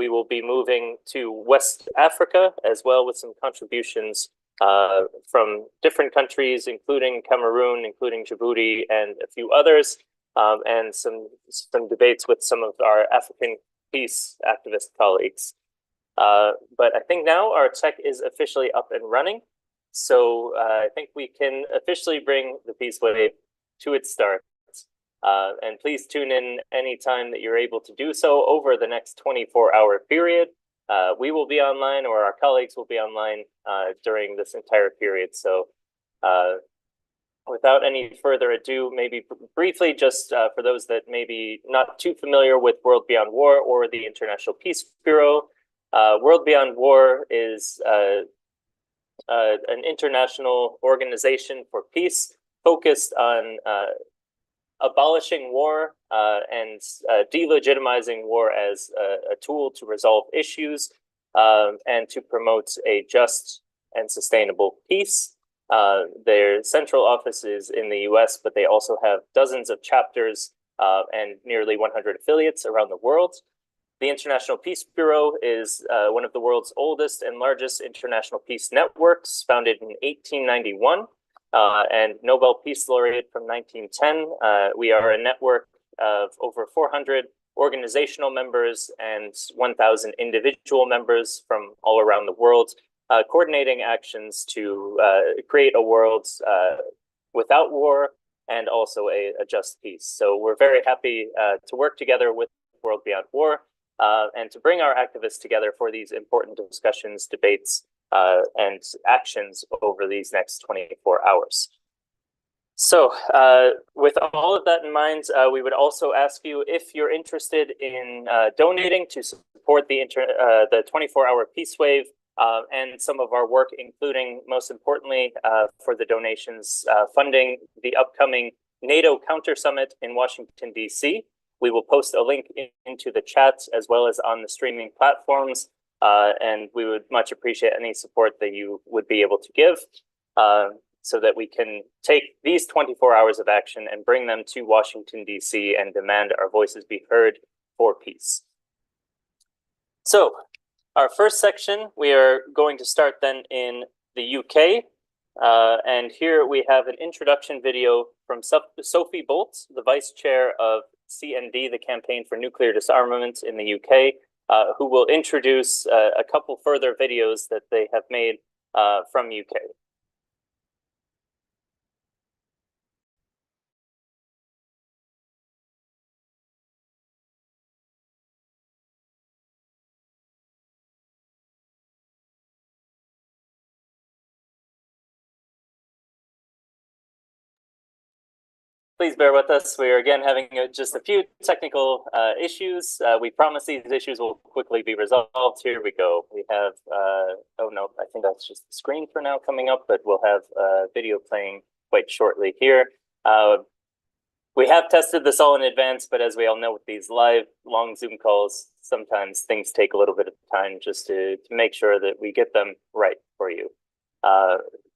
we will be moving to West Africa as well, with some contributions from different countries, including Cameroon, including Djibouti, and a few others, and some debates with some of our African peace activist colleagues. But I think now our tech is officially up and running. So I think we can officially bring the Peace Wave to its start. And please tune in anytime that you're able to do so over the next 24-hour period. We will be online, or our colleagues will be online during this entire period. So without any further ado, maybe briefly, just for those that may be not too familiar with World Beyond War or the International Peace Bureau, World Beyond War is an international organization for peace focused on abolishing war and delegitimizing war as a tool to resolve issues and to promote a just and sustainable peace. Their central office is in the US, but they also have dozens of chapters and nearly 100 affiliates around the world. The International Peace Bureau is one of the world's oldest and largest international peace networks, founded in 1891. And Nobel Peace Laureate from 1910. We are a network of over 400 organizational members and 1,000 individual members from all around the world, coordinating actions to create a world without war and also a just peace. So we're very happy to work together with World Beyond War and to bring our activists together for these important discussions, debates, and actions over these next 24 hours. So with all of that in mind, we would also ask you if you're interested in donating to support the 24-hour Peace Wave and some of our work, including, most importantly, for the donations funding the upcoming NATO Counter Summit in Washington, D.C. We will post a link into the chat as well as on the streaming platforms. And we would much appreciate any support that you would be able to give so that we can take these 24 hours of action and bring them to Washington, D.C. and demand our voices be heard for peace. So our first section, we are going to start then in the UK. And here we have an introduction video from Sophie Bolt, the Vice Chair of CND, the Campaign for Nuclear Disarmament in the UK, who will introduce a couple further videos that they have made from UK. Please bear with us. We are again having just a few technical issues. We promise these issues will quickly be resolved. Here we go. We have, oh no, I think that's just the screen for now coming up, but we'll have video playing quite shortly here. We have tested this all in advance, but as we all know with these live long Zoom calls, sometimes things take a little bit of time just to make sure that we get them right for you.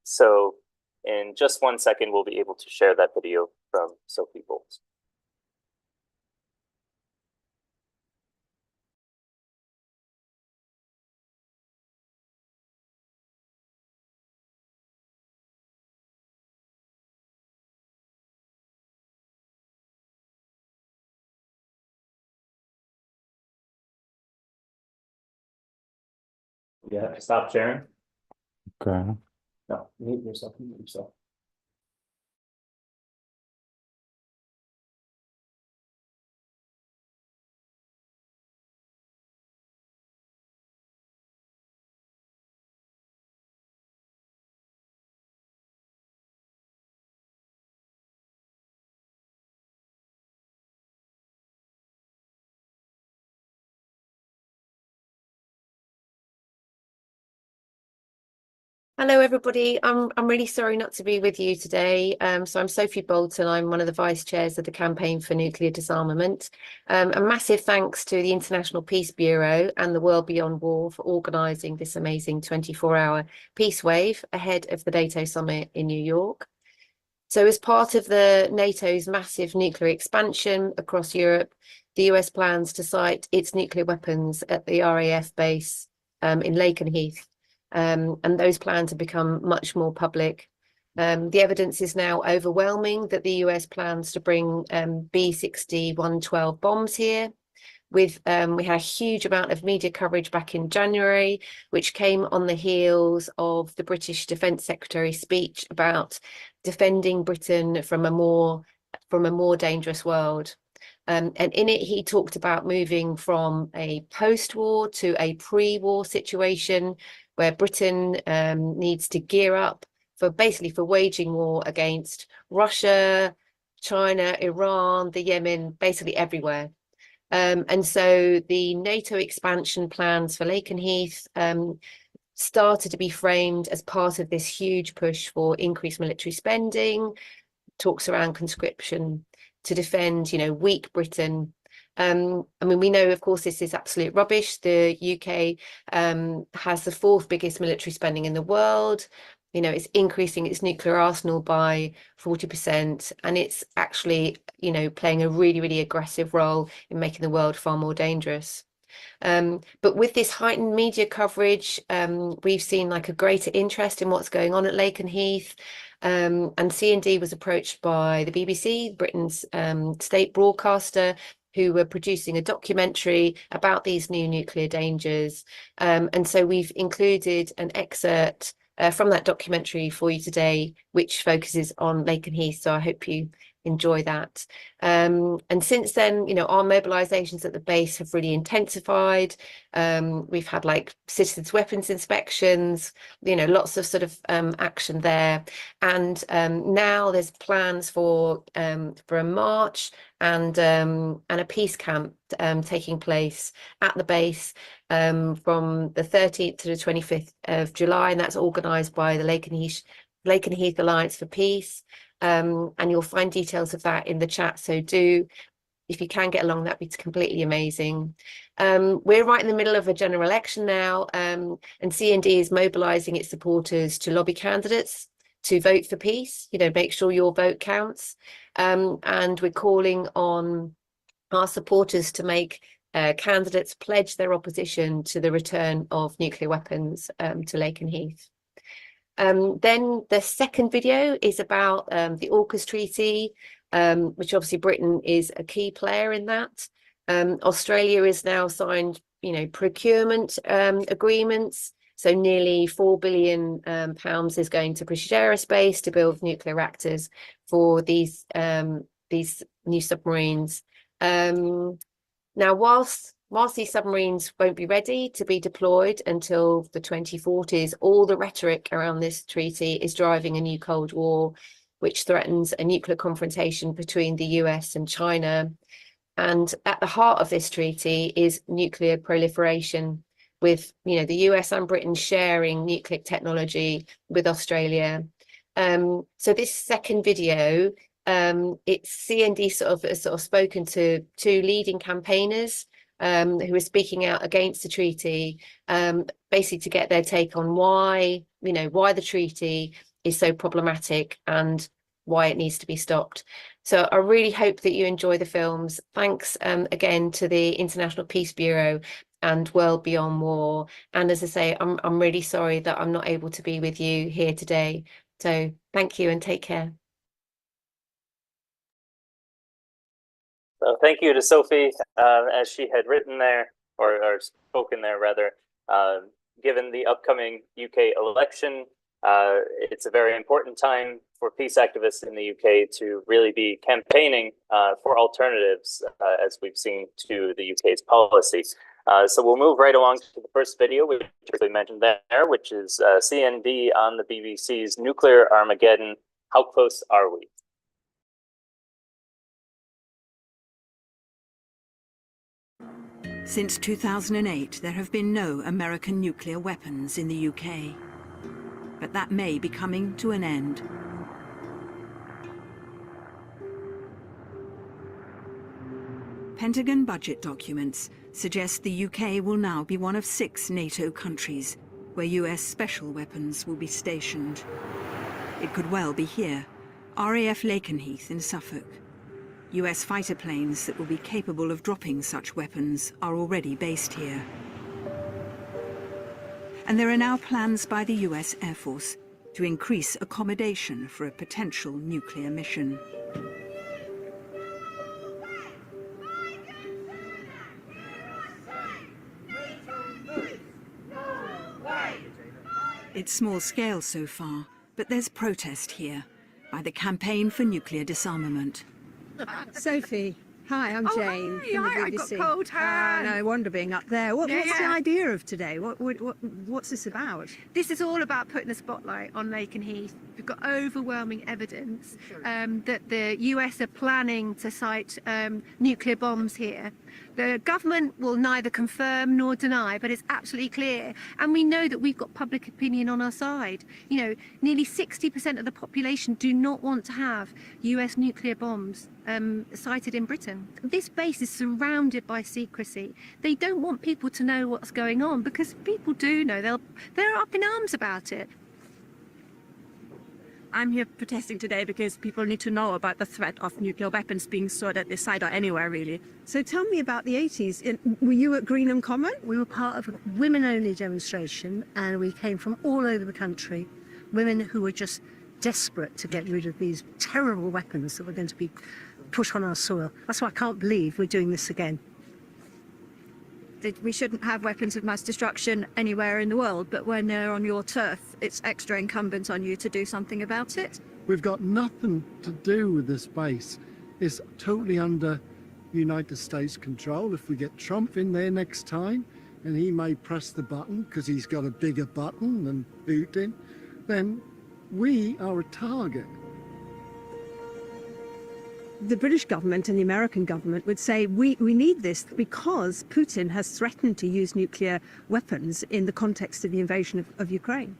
So in just 1 second, we'll be able to share that video from Sophie Bolt. You have to stop sharing. Okay. No, mute yourself, mute yourself. Hello, everybody. I'm really sorry not to be with you today. So I'm Sophie Bolton. I'm one of the vice chairs of the Campaign for Nuclear Disarmament. A massive thanks to the International Peace Bureau and the World Beyond War for organising this amazing 24-hour peace wave ahead of the NATO summit in New York. So as part of the NATO's massive nuclear expansion across Europe, the US plans to site its nuclear weapons at the RAF base in Lakenheath. And those plans have become much more public. The evidence is now overwhelming that the US plans to bring B-60-112 bombs here. We had a huge amount of media coverage back in January, which came on the heels of the British Defence Secretary's speech about defending Britain from a more dangerous world. And in it, he talked about moving from a post-war to a pre-war situation where Britain needs to gear up for waging war against Russia, China, Iran, the Yemen, basically everywhere. And so the NATO expansion plans for Lakenheath started to be framed as part of this huge push for increased military spending, talks around conscription to defend, weak Britain. I mean, we know, of course, this is absolute rubbish. The UK has the fourth biggest military spending in the world. It's increasing its nuclear arsenal by 40%, and it's actually, playing a really, really aggressive role in making the world far more dangerous. But with this heightened media coverage, we've seen like a greater interest in what's going on at Lakenheath. And CND was approached by the BBC, Britain's state broadcaster, who were producing a documentary about these new nuclear dangers. And so we've included an excerpt from that documentary for you today, which focuses on Lakenheath. So I hope you enjoy that. And since then, our mobilizations at the base have really intensified. We've had like citizens' weapons inspections, lots of sort of action there. And now there's plans for a march and a peace camp taking place at the base from the 13th to the 25th of July, and that's organised by the Lakenheath Alliance for Peace. And you'll find details of that in the chat. So if you can get along, that'd be completely amazing. We're right in the middle of a general election now, and CND is mobilising its supporters to lobby candidates to vote for peace. Make sure your vote counts. And we're calling on our supporters to make candidates pledge their opposition to the return of nuclear weapons to Lakenheath. Then the second video is about the AUKUS Treaty, which obviously Britain is a key player in that. Australia has now signed, procurement agreements. So nearly £4 billion is going to British Aerospace to build nuclear reactors for these new submarines. Now, whilst these submarines won't be ready to be deployed until the 2040s, all the rhetoric around this treaty is driving a new Cold War, which threatens a nuclear confrontation between the US and China. And at the heart of this treaty is nuclear proliferation, with the US and Britain sharing nuclear technology with Australia. So this second video, it's CND sort of spoken to two leading campaigners who are speaking out against the treaty, basically to get their take on why the treaty is so problematic and why it needs to be stopped. So I really hope that you enjoy the films. Thanks again to the International Peace Bureau and World Beyond War. And as I say, I'm really sorry that I'm not able to be with you here today. So thank you and take care. So thank you to Sophie, as she had written there, or spoken there rather. Given the upcoming UK election, it's a very important time for peace activists in the UK to really be campaigning for alternatives, as we've seen, to the UK's policies. So we'll move right along to the first video, which we mentioned there, which is CND on the BBC's Nuclear Armageddon. How close are we? Since 2008, there have been no American nuclear weapons in the UK. But that may be coming to an end. Pentagon budget documents suggest the UK will now be one of 6 NATO countries where US special weapons will be stationed. It could well be here, RAF Lakenheath in Suffolk. US fighter planes that will be capable of dropping such weapons are already based here. And there are now plans by the US Air Force to increase accommodation for a potential nuclear mission. It's small scale so far, but there's protest here by the Campaign for Nuclear Disarmament. Sophie, hi, I'm Jane from the Hi, I BBC. got cold hands. No wonder being up there. What's the Yeah. idea of today? What's this about? This is all about putting the spotlight on Lakenheath. We've got overwhelming evidence that the US are planning to site nuclear bombs here. The government will neither confirm nor deny, but it's absolutely clear. And we know that we've got public opinion on our side. You know, nearly 60% of the population do not want to have US nuclear bombs sited in Britain. This base is surrounded by secrecy. They don't want people to know what's going on, because people do know. They're up in arms about it. I'm here protesting today because people need to know about the threat of nuclear weapons being stored at this site or anywhere, really. So tell me about the 80s. Were you at Greenham Common? We were part of a women-only demonstration, and we came from all over the country. Women who were just desperate to get rid of these terrible weapons that were going to be put on our soil. That's why I can't believe we're doing this again. We shouldn't have weapons of mass destruction anywhere in the world, but when they're on your turf, it's extra incumbent on you to do something about it. We've got nothing to do with this base. It's totally under United States control. If we get Trump in there next time, and he may press the button because he's got a bigger button than Putin, then we are a target. The British government and the American government would say we need this because Putin has threatened to use nuclear weapons in the context of the invasion of Ukraine.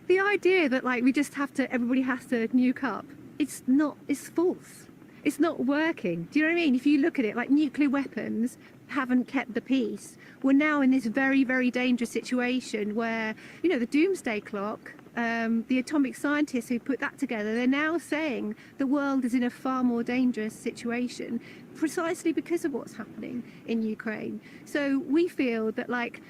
The idea that everybody has to nuke up, it's false. It's not working. Do you know what I mean? If you look at it, like, nuclear weapons haven't kept the peace. We're now in this very, very dangerous situation where, you know, the doomsday clock, the atomic scientists who put that together, they're now saying the world is in a far more dangerous situation precisely because of what's happening in Ukraine. So we feel that, like,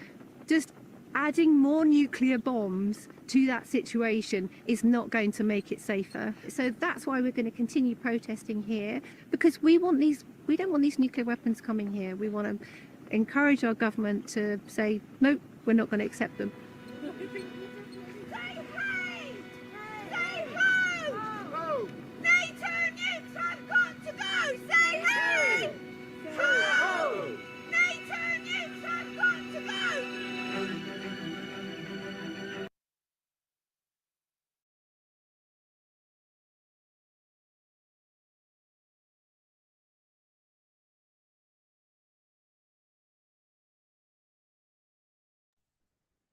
just adding more nuclear bombs to that situation is not going to make it safer. So that's why we're going to continue protesting here, because we don't want these nuclear weapons coming here. We want to encourage our government to say, nope, we're not going to accept them.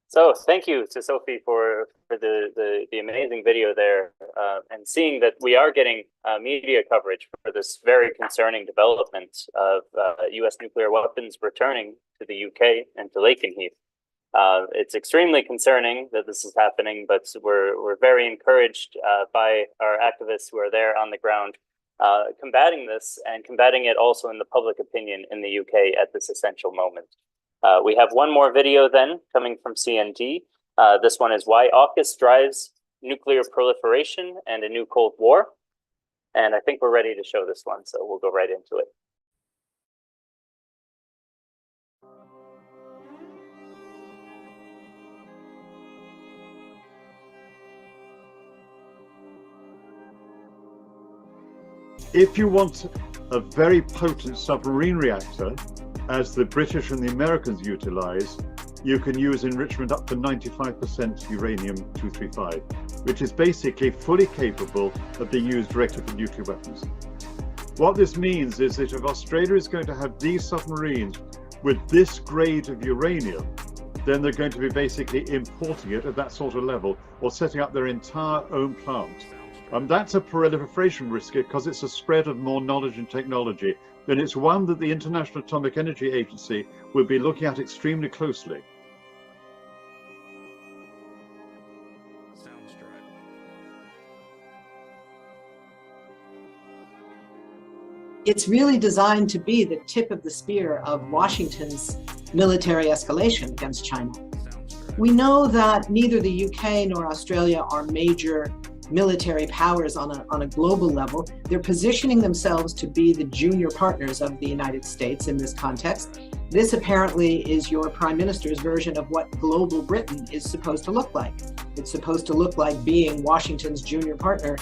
So thank you to Sophie for the amazing video there, and seeing that we are getting media coverage for this very concerning development of US nuclear weapons returning to the UK and to Lakenheath. It's extremely concerning that this is happening, but we're very encouraged by our activists who are there on the ground combating this, and combating it also in the public opinion in the UK at this essential moment. We have one more video then coming from CND. This one is why AUKUS drives nuclear proliferation and a new Cold War. And I think we're ready to show this one, so we'll go right into it. If you want a very potent submarine reactor, as the British and the Americans utilize, you can use enrichment up to 95% uranium-235, which is basically fully capable of being used directly for nuclear weapons. What this means is that if Australia is going to have these submarines with this grade of uranium, then they're going to be basically importing it at that sort of level or setting up their entire own plant. That's a proliferation risk because it's a spread of more knowledge and technology, and it's one that the International Atomic Energy Agency will be looking at extremely closely. it's really designed to be the tip of the spear of Washington's military escalation against China. We know that neither the UK nor Australia are major military powers on a global level. They're positioning themselves to be the junior partners of the United States in this context. This apparently is your Prime Minister's version of what global Britain is supposed to look like. It's supposed to look like being Washington's junior partner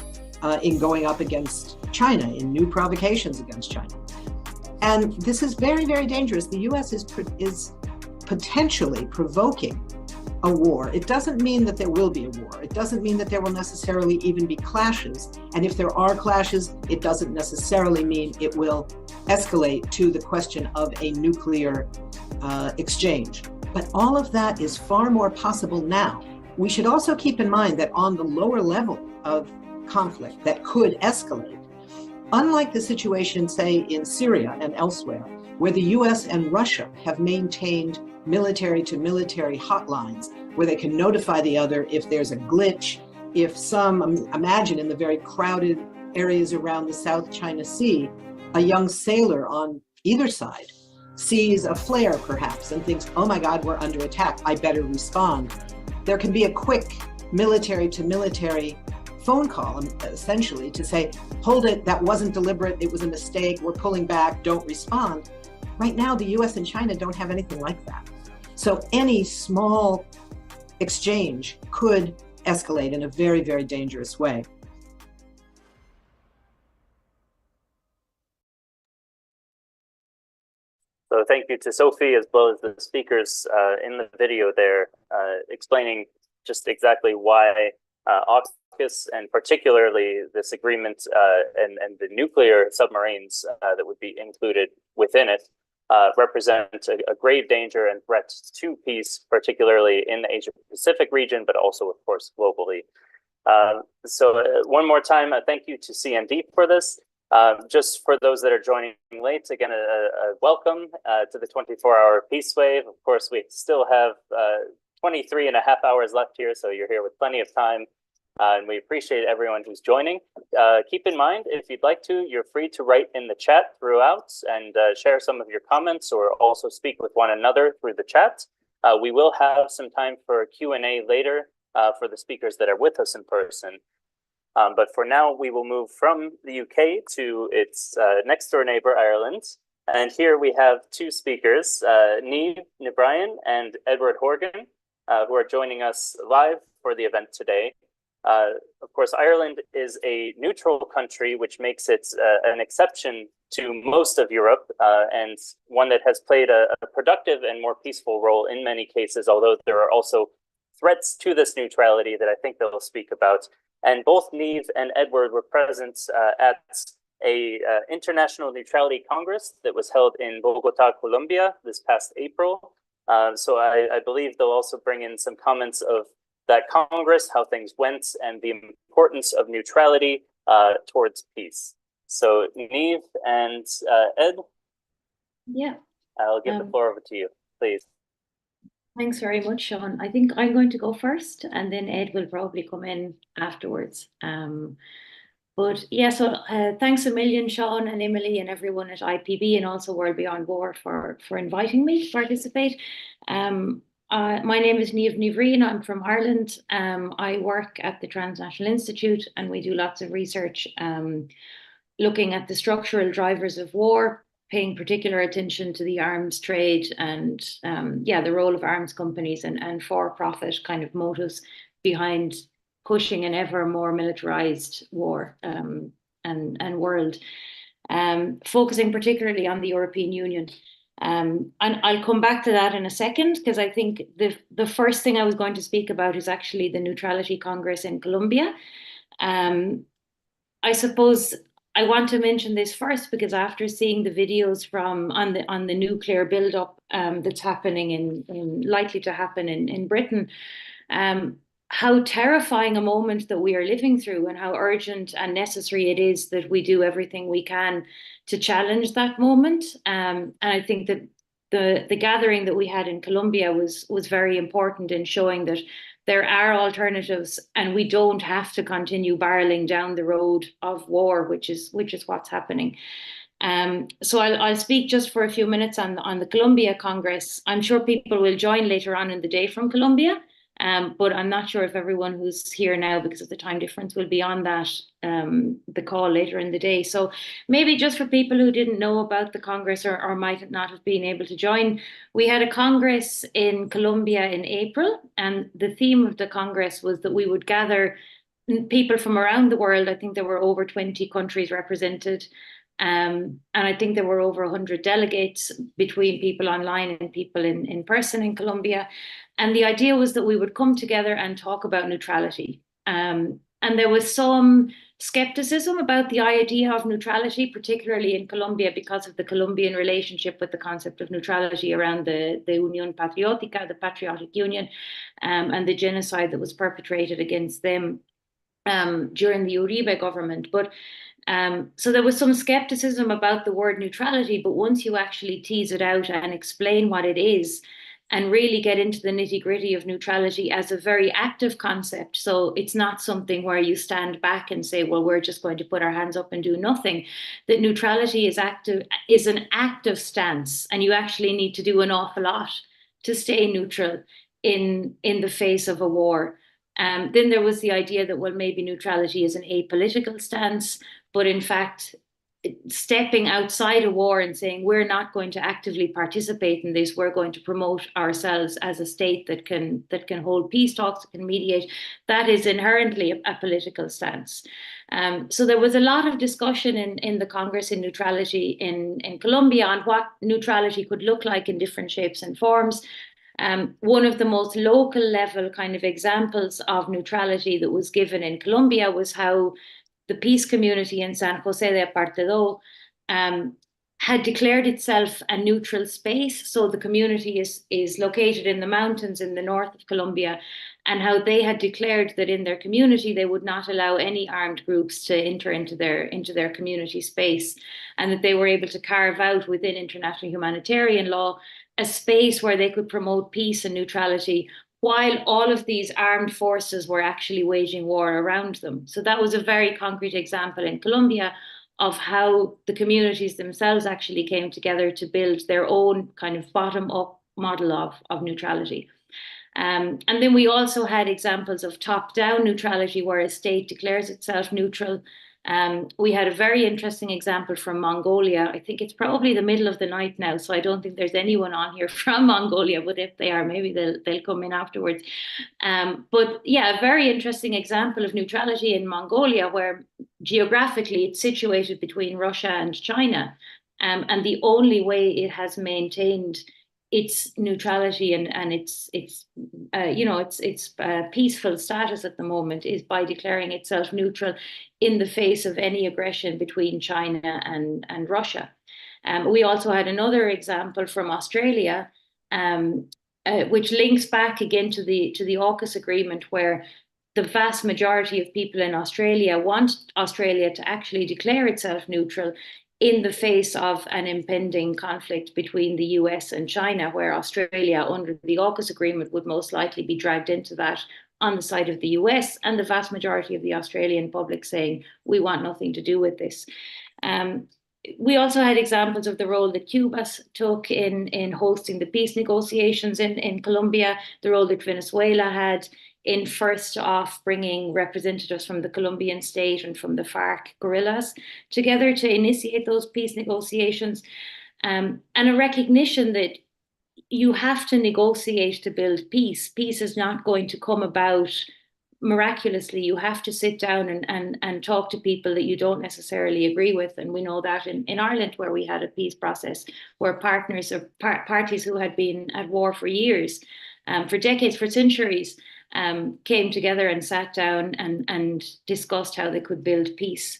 in going up against China, in new provocations against China. And this is very, very dangerous. The US is potentially provoking a war. It doesn't mean that there will be a war. It doesn't mean that there will necessarily even be clashes. And if there are clashes, it doesn't necessarily mean it will escalate to the question of a nuclear exchange. But all of that is far more possible now. We should also keep in mind that on the lower level of conflict that could escalate, unlike the situation, say, in Syria and elsewhere, where the US and Russia have maintained military-to-military hotlines where they can notify the other if there's a glitch, if imagine in the very crowded areas around the South China Sea, a young sailor on either side sees a flare perhaps and thinks, oh my God, we're under attack, I better respond. There can be a quick military-to-military phone call, essentially, to say, hold it, that wasn't deliberate, it was a mistake, we're pulling back, don't respond. Right now, the US and China don't have anything like that. So any small exchange could escalate in a very, very dangerous way. So thank you to Sophie, as well as the speakers in the video there, explaining just exactly why AUKUS, and particularly this agreement and the nuclear submarines that would be included within it, represent a grave danger and threat to peace, particularly in the Asia-Pacific region, but also, of course, globally. So one more time, thank you to CND for this. Just for those that are joining late, again, a welcome to the 24-hour Peace Wave. Of course, we still have 23 and a half hours left here, so you're here with plenty of time. And we appreciate everyone who's joining. Keep in mind, if you'd like to, you're free to write in the chat throughout and share some of your comments, or also speak with one another through the chat. We will have some time for Q&A later for the speakers that are with us in person. But for now, we will move from the UK to its next door neighbor, Ireland. And here we have two speakers, Niamh Bhriain and Edward Horgan, who are joining us live for the event today. Of course, Ireland is a neutral country, which makes it an exception to most of Europe, and one that has played a productive and more peaceful role in many cases, although there are also threats to this neutrality that I think they'll speak about. And both Niamh and Edward were present at a International Neutrality Congress that was held in Bogota, Colombia this past April. So I believe they'll also bring in some comments of that Congress, how things went, and the importance of neutrality towards peace. So Niamh and Ed? Yeah. I'll give the floor over to you, please. Thanks very much, Sean. I think I'm going to go first, and then Ed will probably come in afterwards. But yeah, so thanks a million, Sean and Emily and everyone at IPB and also World Beyond War for inviting me to participate. My name is Niamh Bhriain. I'm from Ireland. I work at the Transnational Institute, and we do lots of research looking at the structural drivers of war, paying particular attention to the arms trade and the role of arms companies and for-profit kind of motives behind pushing an ever more militarized war and world, focusing particularly on the European Union. And I'll come back to that in a second, because I think the first thing I was going to speak about is actually the Neutrality Congress in Colombia. I suppose I want to mention this first because after seeing the videos on the nuclear buildup that's happening likely to happen in Britain, how terrifying a moment that we are living through, and how urgent and necessary it is that we do everything we can to challenge that moment. And I think that the gathering that we had in Colombia was very important in showing that there are alternatives, and we don't have to continue barreling down the road of war, which is what's happening. So I'll speak just for a few minutes on the Colombia Congress. I'm sure people will join later on in the day from Colombia, but I'm not sure if everyone who's here now, because of the time difference, will be on that the call later in the day. So maybe just for people who didn't know about the Congress or might not have been able to join, we had a Congress in Colombia in April, and the theme of the Congress was that we would gather people from around the world. I think there were over 20 countries represented. And I think there were over 100 delegates between people online and people in person in Colombia. And the idea was that we would come together and talk about neutrality. And there was some skepticism about the idea of neutrality, particularly in Colombia, because of the Colombian relationship with the concept of neutrality around the Unión Patriótica, the Patriotic Union, and the genocide that was perpetrated against them during the Uribe government. But so there was some skepticism about the word neutrality, but once you actually tease it out and explain what it is and really get into the nitty-gritty of neutrality as a very active concept, so it's not something where you stand back and say, well, we're just going to put our hands up and do nothing. That neutrality is an active stance, and you actually need to do an awful lot to stay neutral in the face of a war. Then there was the idea that, well, maybe neutrality is an apolitical stance, but in fact, stepping outside a war and saying we're not going to actively participate in this, we're going to promote ourselves as a state that can hold peace talks, that can mediate, that is inherently a political stance. So there was a lot of discussion in the Congress in neutrality in Colombia on what neutrality could look like in different shapes and forms. One of the most local level kind of examples of neutrality that was given in Colombia was how the peace community in San Jose de Apartadó had declared itself a neutral space. So the community is located in the mountains in the north of Colombia, and how they had declared that in their community they would not allow any armed groups to enter into their community space, and that they were able to carve out within international humanitarian law a space where they could promote peace and neutrality while all of these armed forces were actually waging war around them. So that was a very concrete example in Colombia of how the communities themselves actually came together to build their own kind of bottom-up model of neutrality. And then we also had examples of top-down neutrality, where a state declares itself neutral. We had a very interesting example from Mongolia. I think it's probably the middle of the night now, so I don't think there's anyone on here from Mongolia, but if they are, maybe they'll come in afterwards. But yeah, a very interesting example of neutrality in Mongolia, where geographically it's situated between Russia and China. And the only way it has maintained its neutrality and its peaceful status at the moment is by declaring itself neutral in the face of any aggression between China and Russia. We also had another example from Australia, which links back again to the AUKUS agreement, where the vast majority of people in Australia want Australia to actually declare itself neutral in the face of an impending conflict between the US and China, where Australia, under the AUKUS agreement, would most likely be dragged into that on the side of the US, and the vast majority of the Australian public saying, we want nothing to do with this. We also had examples of the role that Cuba took in hosting the peace negotiations in Colombia, the role that Venezuela had in first off bringing representatives from the Colombian state and from the FARC guerrillas together to initiate those peace negotiations, and a recognition that you have to negotiate to build peace. Peace is not going to come about miraculously. You have to sit down and talk to people that you don't necessarily agree with. And we know that in Ireland, where we had a peace process, where partners or parties who had been at war for years, for decades, for centuries, came together and sat down and discussed how they could build peace.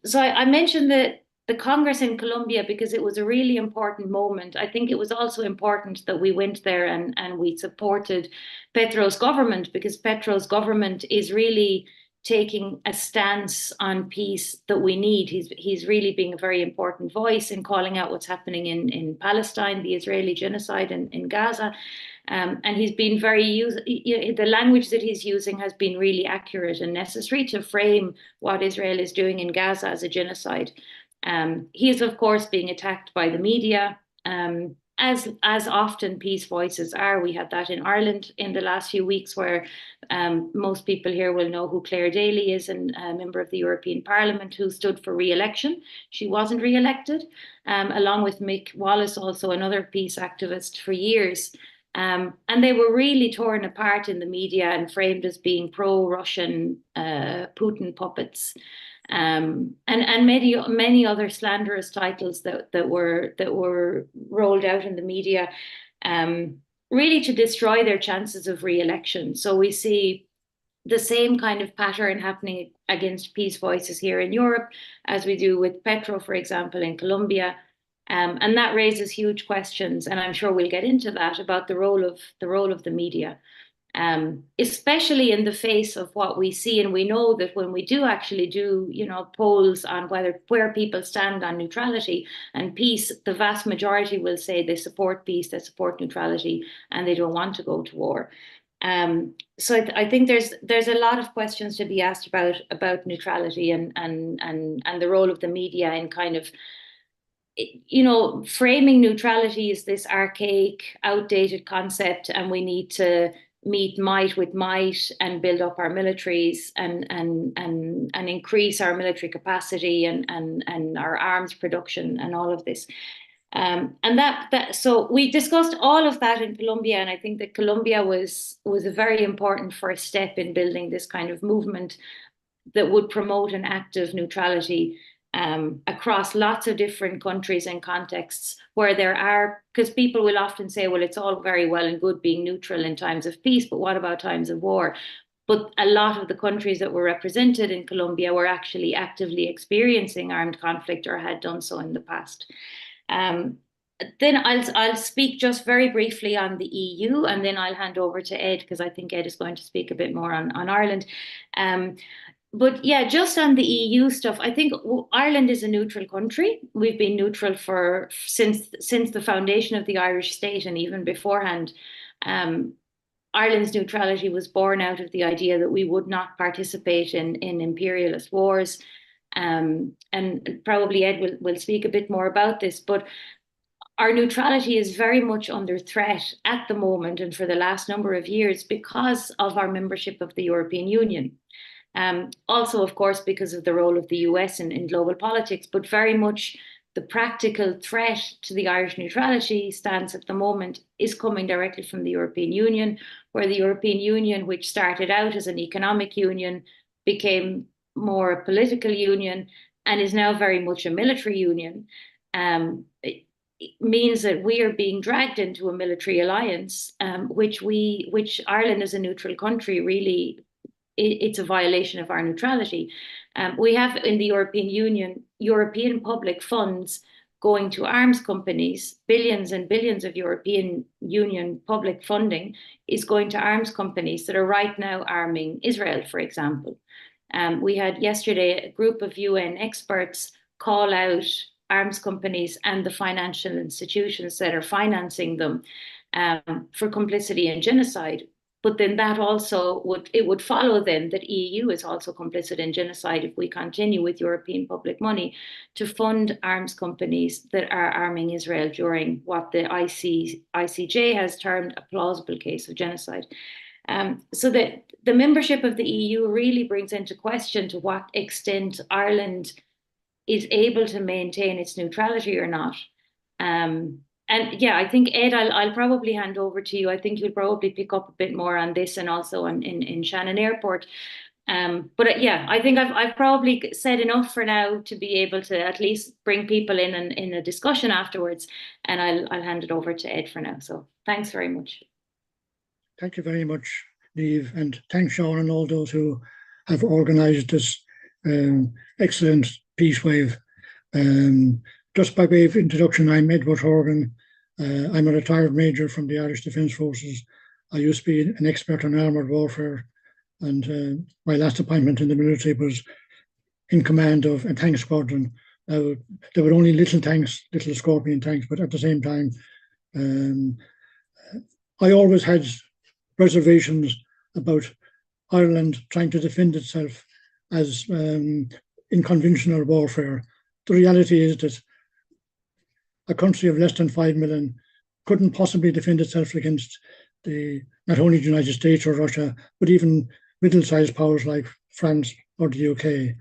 So I mentioned the Congress in Colombia because it was a really important moment. I think it was also important that we went there and we supported Petro's government, because Petro's government is really taking a stance on peace that we need. He's really being a very important voice in calling out what's happening in Palestine, the Israeli genocide in Gaza. And he's been the language that he's using has been really accurate and necessary to frame what Israel is doing in Gaza as a genocide. He is, of course, being attacked by the media, as often peace voices are. We had that in Ireland in the last few weeks, where most people here will know who Claire Daly is, and a member of the European Parliament who stood for re-election. She wasn't re-elected, along with Mick Wallace, also another peace activist for years. And they were really torn apart in the media and framed as being pro-Russian Putin puppets. And many other slanderous titles that were rolled out in the media, really to destroy their chances of re-election. So we see the same kind of pattern happening against peace voices here in Europe, as we do with Petro, for example, in Colombia. And that raises huge questions, and I'm sure we'll get into that, about the role of the media. Especially in the face of what we see, and we know that when we do actually do, polls on where people stand on neutrality and peace, the vast majority will say they support peace, they support neutrality, and they don't want to go to war. So I think there's a lot of questions to be asked about neutrality and the role of the media in kind of, framing neutrality as this archaic, outdated concept, and we need to meet might with might and build up our militaries and increase our military capacity and our arms production and all of this. So we discussed all of that in Colombia, and I think that Colombia was a very important first step in building this kind of movement that would promote an active neutrality across lots of different countries and contexts where there are, because people will often say, well, it's all very well and good being neutral in times of peace, but what about times of war? But a lot of the countries that were represented in Colombia were actually actively experiencing armed conflict or had done so in the past. Then I'll speak just very briefly on the EU, and then I'll hand over to Ed, because I think Ed is going to speak a bit more on Ireland. But yeah, just on the EU stuff, I think Ireland is a neutral country. We've been neutral since the foundation of the Irish state, and even beforehand. Ireland's neutrality was born out of the idea that we would not participate in imperialist wars. And probably Ed will speak a bit more about this, but our neutrality is very much under threat at the moment and for the last number of years because of our membership of the European Union. Also, of course, because of the role of the US in global politics, but very much the practical threat to the Irish neutrality stance at the moment is coming directly from the European Union, where the European Union, which started out as an economic union, became more a political union and is now very much a military union. It means that we are being dragged into a military alliance, which Ireland as a neutral country really, it's a violation of our neutrality. We have in the European Union, European public funds going to arms companies. Billions and billions of European Union public funding is going to arms companies that are right now arming Israel, for example. We had yesterday a group of UN experts call out arms companies and the financial institutions that are financing them for complicity in genocide. But then that also would follow then that EU is also complicit in genocide if we continue with European public money to fund arms companies that are arming Israel during what the ICJ has termed a plausible case of genocide. So that the membership of the EU really brings into question to what extent Ireland is able to maintain its neutrality or not. And yeah, I think, Ed, I'll probably hand over to you. I think you'll probably pick up a bit more on this and also in Shannon Airport. But yeah, I think I've probably said enough for now to be able to at least bring people in a discussion afterwards. And I'll hand it over to Ed for now. So thanks very much. Thank you very much, Niamh, and thanks, Sean, and all those who have organised this excellent peace wave. Just by way of introduction, I'm Edward Horgan. I'm a retired major from the Irish Defence Forces. I used to be an expert on armoured warfare, and my last appointment in the military was in command of a tank squadron. There were only little tanks, little Scorpion tanks, but at the same time, I always had reservations about Ireland trying to defend itself as in conventional warfare, the reality is that a country of less than 5 million couldn't possibly defend itself against not only the United States or Russia, but even middle-sized powers like France or the UK.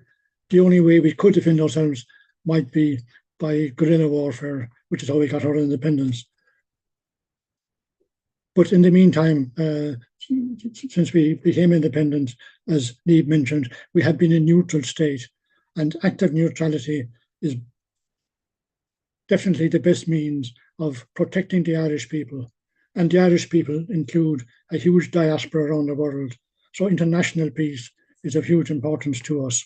The only way we could defend ourselves might be by guerrilla warfare, which is how we got our independence. But in the meantime, since we became independent, as Niamh mentioned, we have been a neutral state, and active neutrality is definitely the best means of protecting the Irish people. And the Irish people include a huge diaspora around the world. So international peace is of huge importance to us.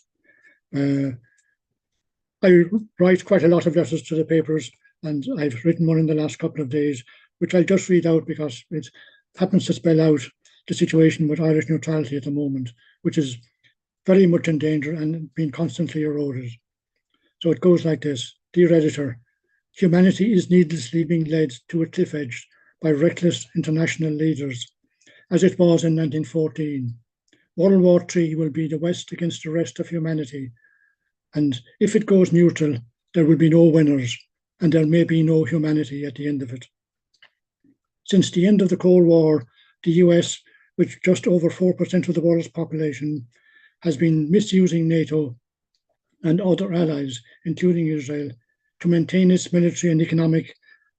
I write quite a lot of letters to the papers, and I've written one in the last couple of days, which I'll just read out because it happens to spell out the situation with Irish neutrality at the moment, which is very much in danger and being constantly eroded. So it goes like this. Dear editor, humanity is needlessly being led to a cliff edge by reckless international leaders, as it was in 1914. World War III will be the West against the rest of humanity, and if it goes neutral, there will be no winners, and there may be no humanity at the end of it. Since the end of the Cold War, the US, with just over 4% of the world's population, has been misusing NATO and other allies, including Israel, to maintain its military and economic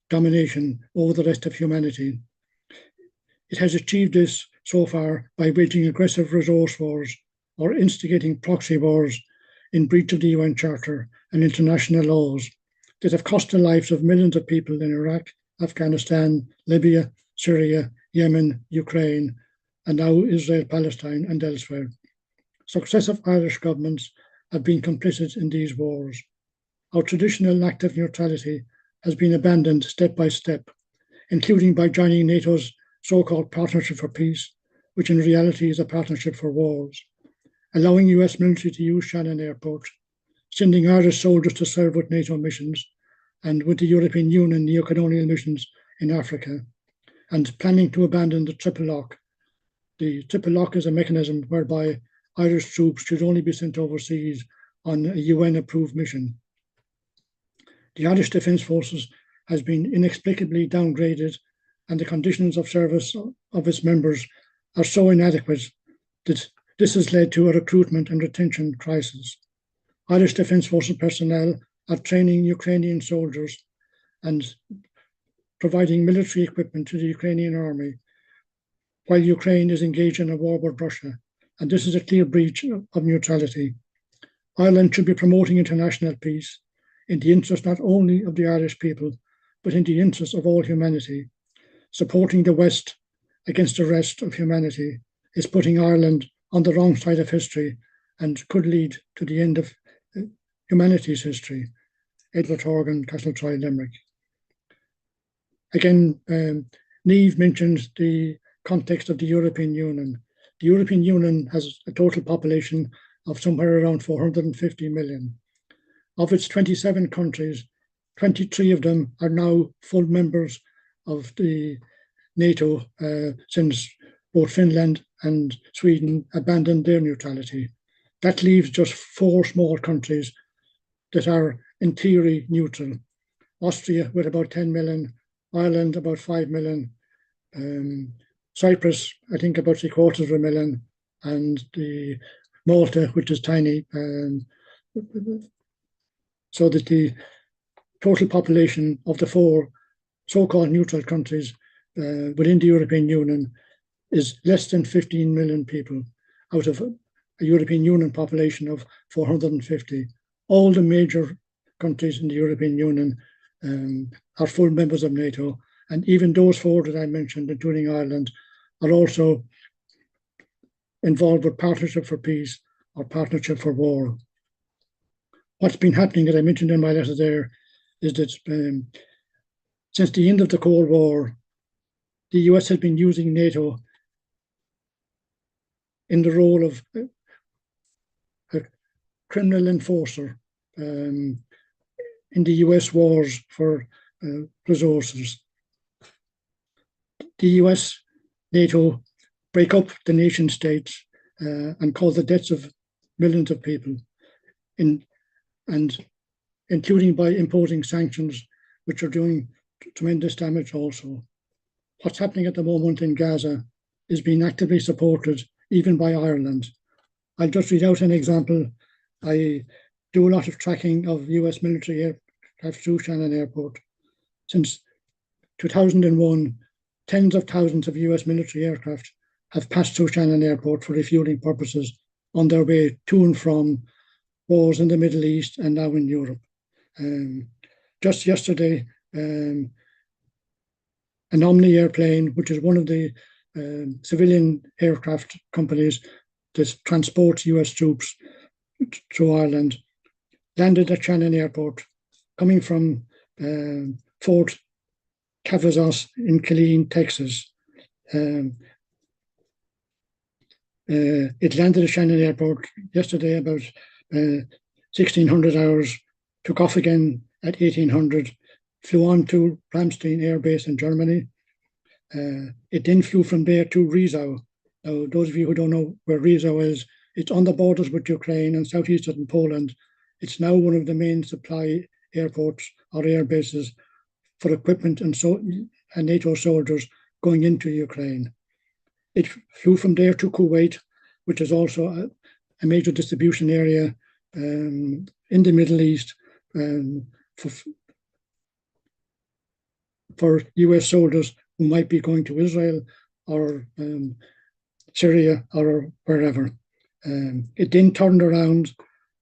domination over the rest of humanity. It has achieved this so far by waging aggressive resource wars or instigating proxy wars in breach of the UN Charter and international laws that have cost the lives of millions of people in Iraq, Afghanistan, Libya, Syria, Yemen, Ukraine, and now Israel, Palestine, and elsewhere. Successive Irish governments have been complicit in these wars. Our traditional active neutrality has been abandoned step by step, including by joining NATO's so-called Partnership for Peace, which in reality is a partnership for wars, allowing US military to use Shannon Airport, sending Irish soldiers to serve with NATO missions and with the European Union neo-colonial missions in Africa, and planning to abandon the triple lock. The triple lock is a mechanism whereby Irish troops should only be sent overseas on a UN-approved mission. The Irish Defence Forces has been inexplicably downgraded, and the conditions of service of its members are so inadequate that this has led to a recruitment and retention crisis. Irish Defence Forces personnel are training Ukrainian soldiers and providing military equipment to the Ukrainian army, while Ukraine is engaged in a war with Russia, and this is a clear breach of neutrality. Ireland should be promoting international peace in the interest not only of the Irish people, but in the interest of all humanity. Supporting the West against the rest of humanity is putting Ireland on the wrong side of history and could lead to the end of humanity's history. Edward Horgan, Castletroy, Limerick. Again, Niamh mentioned the context of the European Union. The European Union has a total population of somewhere around 450 million. Of its 27 countries, 23 of them are now full members of the NATO since both Finland and Sweden abandoned their neutrality. That leaves just 4 small countries that are in theory neutral. Austria with about 10 million, Ireland about 5 million, Cyprus, I think about 750,000, and the Malta, which is tiny, so that the total population of the 4 so-called neutral countries within the European Union is less than 15 million people out of a European Union population of 450. All the major countries in the European Union are full members of NATO, and even those 4 that I mentioned, including Ireland, are also involved with Partnership for Peace or Partnership for War. What's been happening, as I mentioned in my letter there, is that since the end of the Cold War, the US has been using NATO in the role of a criminal enforcer in the US wars for resources. The US, NATO, break up the nation states and cause the deaths of millions of people. And including by imposing sanctions, which are doing tremendous damage also. What's happening at the moment in Gaza is being actively supported even by Ireland. I'll just read out an example. I do a lot of tracking of US military aircraft through Shannon Airport. Since 2001, tens of thousands of US military aircraft have passed through Shannon Airport for refueling purposes on their way to and from wars in the Middle East and now in Europe. Just yesterday, an Omni airplane, which is one of the civilian aircraft companies that transports US troops through Ireland, landed at Shannon Airport, coming from Fort Cavazos in Killeen, Texas. It landed at Shannon Airport yesterday about 1600 hours, took off again at 1800, flew on to Ramstein Air Base in Germany. It then flew from there to Rizau. Now, those of you who don't know where Rizau is, it's on the borders with Ukraine and southeastern Poland. It's now one of the main supply airports or air bases for equipment and NATO soldiers going into Ukraine. It flew from there to Kuwait, which is also a major distribution area in the Middle East for US soldiers who might be going to Israel or Syria or wherever. It then turned around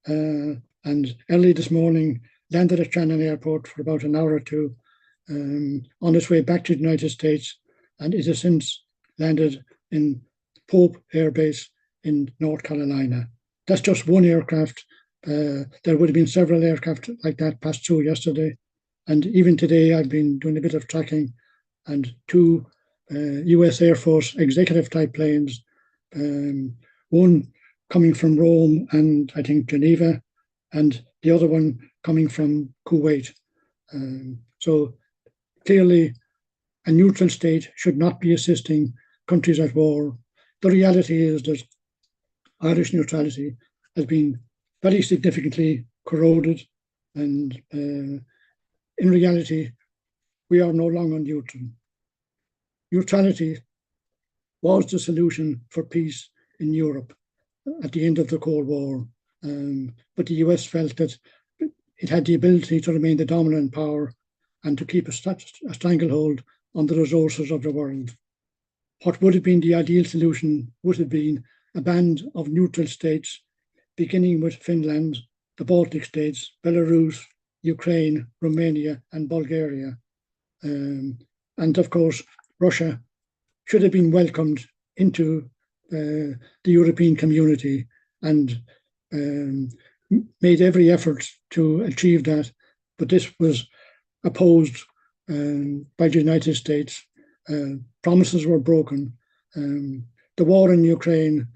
and early this morning landed at Shannon Airport for about an hour or two on its way back to the United States, and it has since landed in Pope Air Base in North Carolina. That's just one aircraft. There would have been several aircraft like that passed through yesterday. And even today, I've been doing a bit of tracking, and two US Air Force executive type planes, one coming from Rome and I think Geneva, and the other one coming from Kuwait. So clearly, a neutral state should not be assisting countries at war. The reality is that Irish neutrality has been very significantly corroded, and in reality, we are no longer neutral. Neutrality was the solution for peace in Europe at the end of the Cold War, but the US felt that it had the ability to remain the dominant power and to keep a stranglehold on the resources of the world. What would have been the ideal solution would have been a band of neutral states, beginning with Finland, the Baltic states, Belarus, Ukraine, Romania, and Bulgaria. And of course, Russia should have been welcomed into the European community and made every effort to achieve that. But this was opposed by the United States. Promises were broken. The war in Ukraine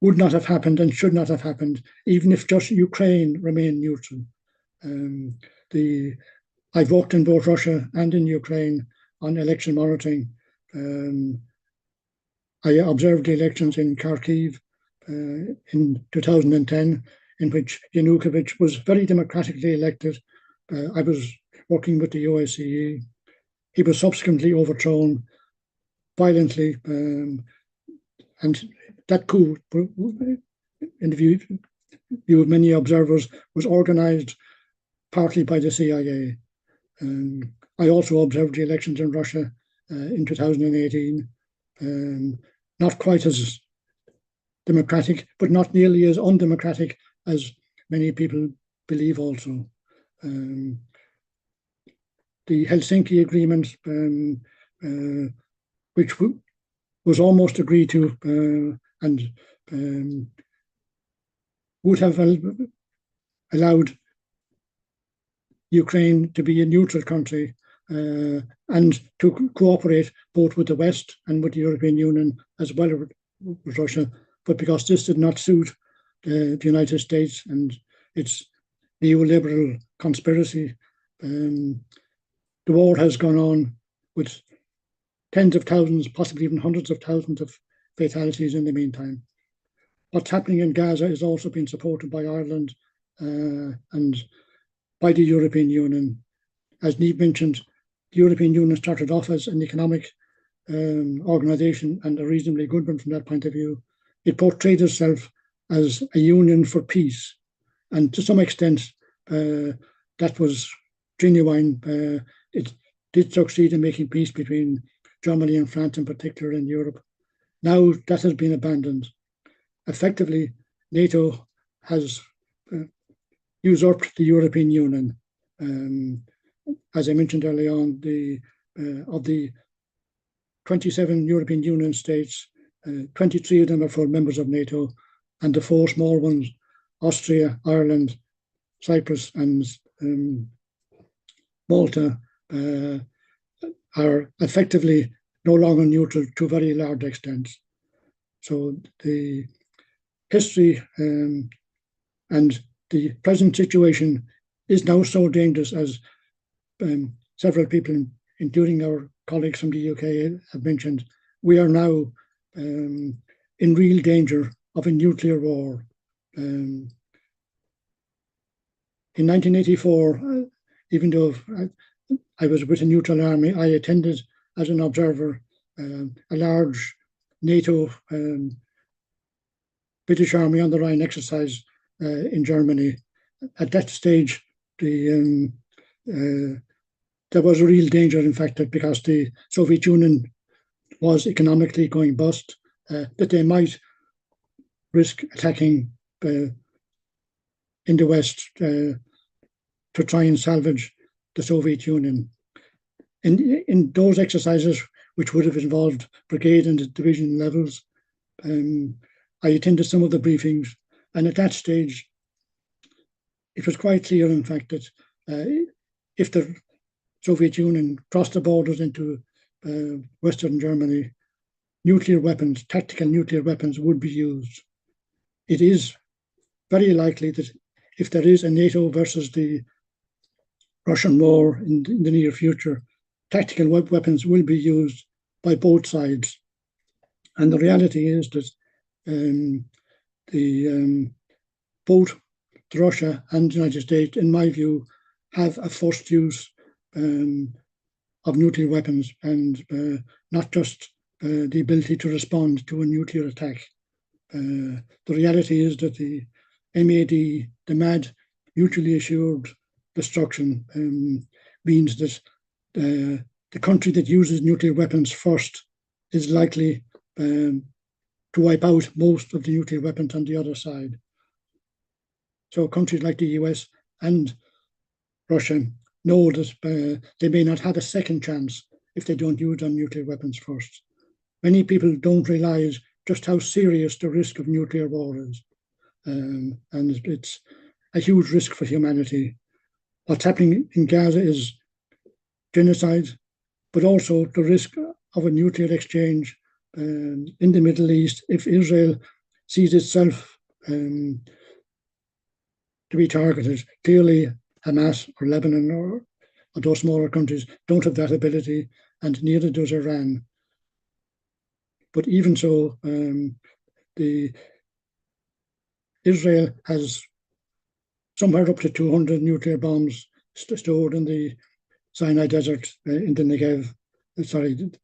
would not have happened and should not have happened, even if just Ukraine remained neutral. I've worked in both Russia and in Ukraine on election monitoring. I observed the elections in Kharkiv in 2010, in which Yanukovych was very democratically elected. I was working with the OSCE. He was subsequently overthrown violently, and that coup, in the view of many observers, was organized partly by the CIA. I also observed the elections in Russia in 2018. Not quite as democratic, but not nearly as undemocratic as many people believe also. The Helsinki Agreement, which was almost agreed to and would have allowed Ukraine to be a neutral country and to cooperate both with the West and with the European Union as well as with Russia. But because this did not suit the United States and its neoliberal conspiracy, the war has gone on with tens of thousands, possibly even hundreds of thousands of fatalities in the meantime. What's happening in Gaza is also being supported by Ireland and by the European Union. As Niamh mentioned, the European Union started off as an economic organisation, and a reasonably good one from that point of view. It portrayed itself as a union for peace, and to some extent that was genuine. It did succeed in making peace between Germany and France in particular in Europe. Now that has been abandoned. Effectively, NATO has usurped the European Union. As I mentioned earlier on, of the 27 European Union states, 23 of them are full members of NATO, and the 4 small ones, Austria, Ireland, Cyprus, and Malta, are effectively no longer neutral to a very large extent. So the history and the present situation is now so dangerous, as several people, including our colleagues from the UK, have mentioned. We are now in real danger of a nuclear war. In 1984, even though I was with a neutral army, I attended as an observer a large NATO British Army on the Rhine exercise in Germany. At that stage, there was a real danger, in fact, that because the Soviet Union was economically going bust, that they might risk attacking in the West to try and salvage the Soviet Union. In those exercises, which would have involved brigade and division levels, I attended some of the briefings, and at that stage, it was quite clear, in fact, that if the Soviet Union crossed the borders into Western Germany, nuclear weapons, tactical nuclear weapons, would be used. It is very likely that if there is a NATO versus the Russian war in the near future, tactical weapons will be used by both sides. And the reality is that both Russia and the United States, in my view, have a forced use of nuclear weapons, and not just the ability to respond to a nuclear attack. The reality is that the MAD, the MAD, mutually assured destruction, means that the country that uses nuclear weapons first is likely to wipe out most of the nuclear weapons on the other side. So countries like the US and Russia know that they may not have a second chance if they don't use their nuclear weapons first. Many people don't realize just how serious the risk of nuclear war is. And it's a huge risk for humanity. What's happening in Gaza is genocide, but also the risk of a nuclear exchange in the Middle East if Israel sees itself to be targeted. Clearly, Hamas or Lebanon or those smaller countries don't have that ability, and neither does Iran. But even so, Israel has somewhere up to 200 nuclear bombs stored in the Sinai Desert, in the Negev, the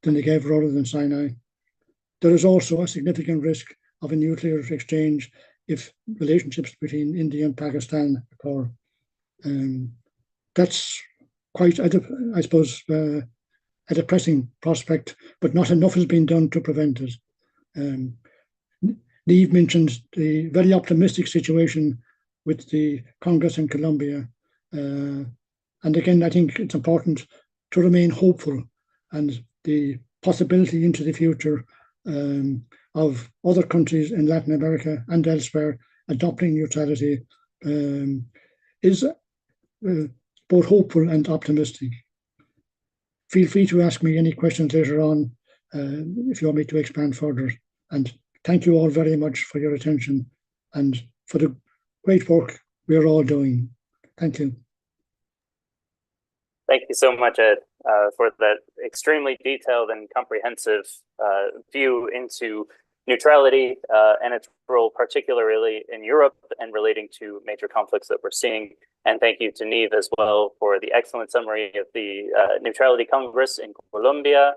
Negev rather than Sinai. There is also a significant risk of a nuclear exchange if relationships between India and Pakistan occur. That's quite, I suppose, a depressing prospect, but not enough has been done to prevent it. Niamh mentioned the very optimistic situation with the Congress in Colombia. And again, I think it's important to remain hopeful, and the possibility into the future of other countries in Latin America and elsewhere adopting neutrality is both hopeful and optimistic. Feel free to ask me any questions later on if you want me to expand further. And thank you all very much for your attention and for the great work we are all doing. Thank you. Thank you so much, Ed, for that extremely detailed and comprehensive view into neutrality and its role, particularly in Europe and relating to major conflicts that we're seeing. And thank you to Niamh as well for the excellent summary of the Neutrality Congress in Colombia,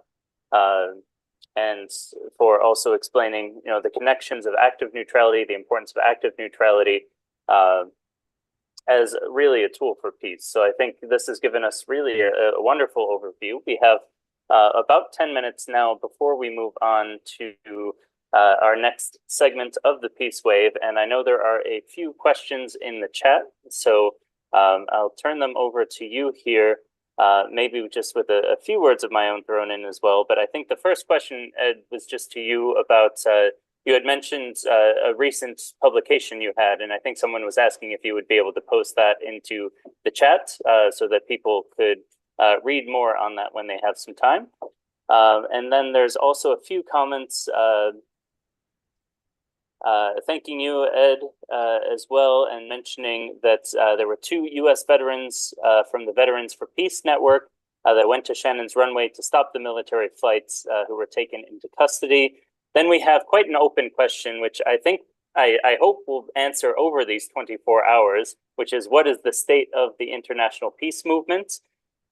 and for also explaining, the connections of active neutrality, the importance of active neutrality as really a tool for peace. So I think this has given us really a wonderful overview. We have about 10 minutes now before we move on to our next segment of the Peace Wave. And I know there are a few questions in the chat, so I'll turn them over to you here, maybe just with a few words of my own thrown in as well. But I think the first question, Ed, was just to you about, you had mentioned a recent publication you had, and I think someone was asking if you would be able to post that into the chat so that people could read more on that when they have some time. And then there's also a few comments thanking you, Ed, as well, and mentioning that there were 2 U.S. veterans from the Veterans for Peace Network that went to Shannon's Runway to stop the military flights who were taken into custody. Then we have quite an open question, which I think I hope we'll answer over these 24 hours, which is, what is the state of the international peace movement?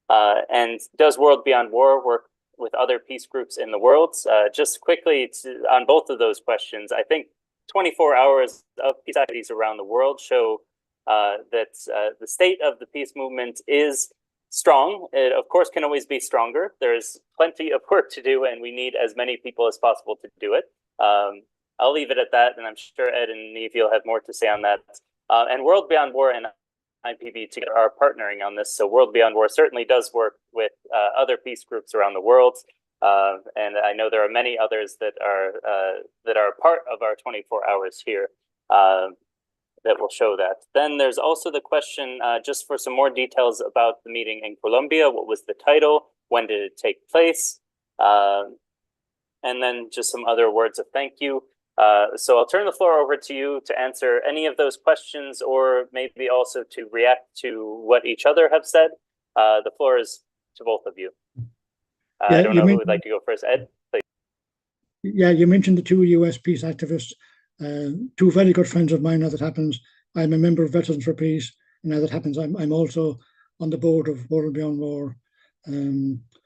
And does World Beyond War work with other peace groups in the world? Just quickly on both of those questions, I think 24 hours of peace activities around the world show that the state of the peace movement is strong. It, of course, can always be stronger. There's plenty of work to do, and we need as many people as possible to do it. I'll leave it at that, and I'm sure Ed and Niamh, you'll have more to say on that. And World Beyond War and IPB together are partnering on this. So World Beyond War certainly does work with other peace groups around the world. And I know there are many others that are part of our 24 hours here that will show that. Then there's also the question, just for some more details about the meeting in Colombia. What was the title? When did it take place? And then just some other words of thank you. So I'll turn the floor over to you to answer any of those questions, or maybe also to react to what each other have said. The floor is to both of you. I don't know who would like to go first. Ed, please. Yeah, you mentioned the 2 US peace activists, 2 very good friends of mine, as it happens. I'm a member of Veterans for Peace, and as it happens, I'm also on the board of World Beyond War.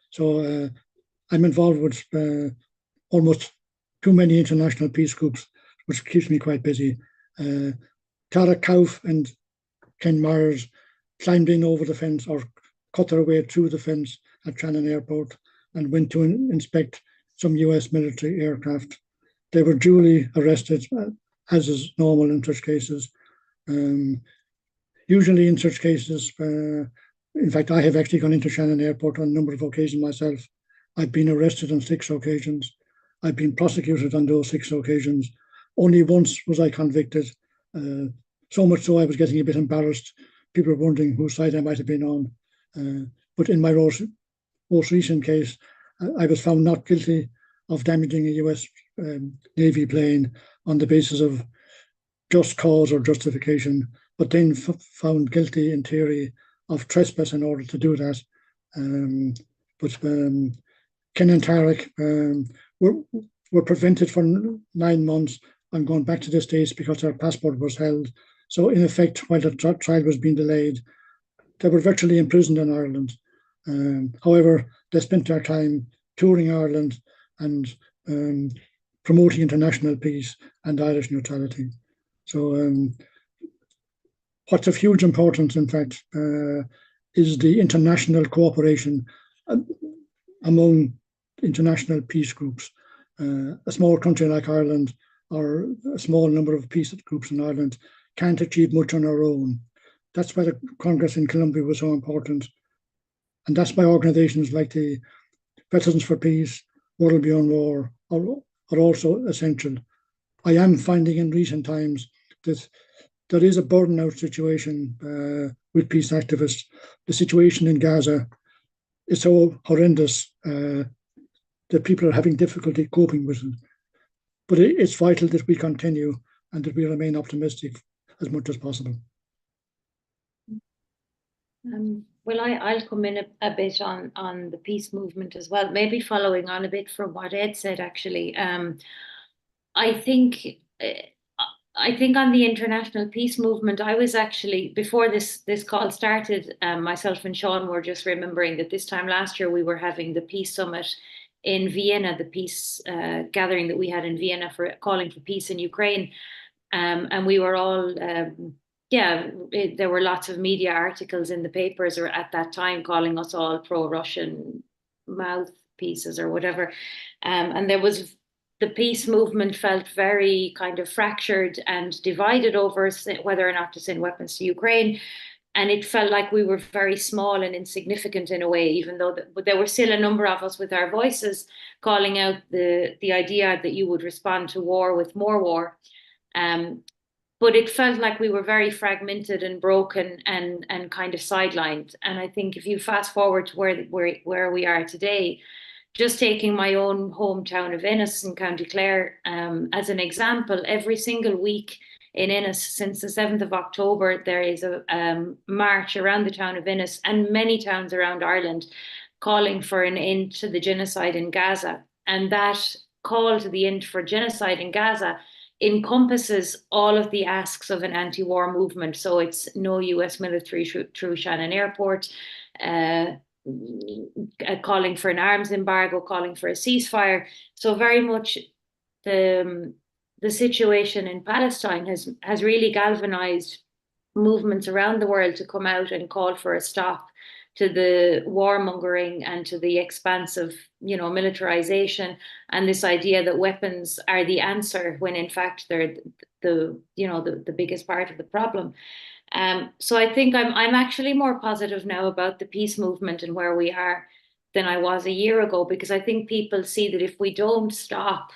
So I'm involved with almost too many international peace groups, which keeps me quite busy. Tara Kauf and Ken Myers climbed in over the fence, or cut their way through the fence at Shannon Airport, and went to inspect some US military aircraft. They were duly arrested, as is normal in such cases. Usually in such cases, in fact, I have actually gone into Shannon Airport on a number of occasions myself. I've been arrested on 6 occasions. I've been prosecuted on those 6 occasions. Only once was I convicted, so much so I was getting a bit embarrassed. People were wondering whose side I might have been on. But in my most recent case, I was found not guilty of damaging a US Navy plane on the basis of just cause or justification, but then found guilty in theory of trespass in order to do that. But Ken and Tarek were prevented for 9 months on going back to the States because their passport was held. So in effect, while the trial was being delayed, they were virtually imprisoned in Ireland. However, they spent their time touring Ireland and promoting international peace and Irish neutrality. So what's of huge importance, in fact, is the international cooperation among international peace groups. A small country like Ireland, or a small number of peace groups in Ireland, can't achieve much on our own. That's why the Congress in Colombia was so important. And that's why organizations like the Veterans for Peace, World Beyond War are also essential. I am finding in recent times that there is a burnout situation with peace activists. The situation in Gaza is so horrendous that people are having difficulty coping with it. But it's vital that we continue and that we remain optimistic as much as possible. Well, I'll come in a bit on the peace movement as well, maybe following on a bit from what Ed said, actually. I think on the international peace movement, I was actually, before this call started, myself and Sean were just remembering that this time last year we were having the peace summit in Vienna, the peace gathering that we had in Vienna for calling for peace in Ukraine. And we were all, there were lots of media articles in the papers or at that time calling us all pro-Russian mouthpieces or whatever. And there was, the peace movement felt very kind of fractured and divided over whether or not to send weapons to Ukraine. And it felt like we were very small and insignificant in a way, even though there were still a number of us with our voices calling out the idea that you would respond to war with more war. But it felt like we were very fragmented and broken and kind of sidelined. And I think if you fast forward to where we are today, just taking my own hometown of Ennis in County Clare as an example, every single week in Ennis since the 7th of October, there is a march around the town of Ennis and many towns around Ireland calling for an end to the genocide in Gaza. And that call to the end for genocide in Gaza encompasses all of the asks of an anti-war movement. So it's no US military through Shannon Airport, calling for an arms embargo, calling for a ceasefire. So very much the situation in Palestine has really galvanized movements around the world to come out and call for a stop to the warmongering and to the expansive, militarization and this idea that weapons are the answer when in fact they're the biggest part of the problem. So I think I'm actually more positive now about the peace movement and where we are than I was a year ago, because I think people see that if we don't stop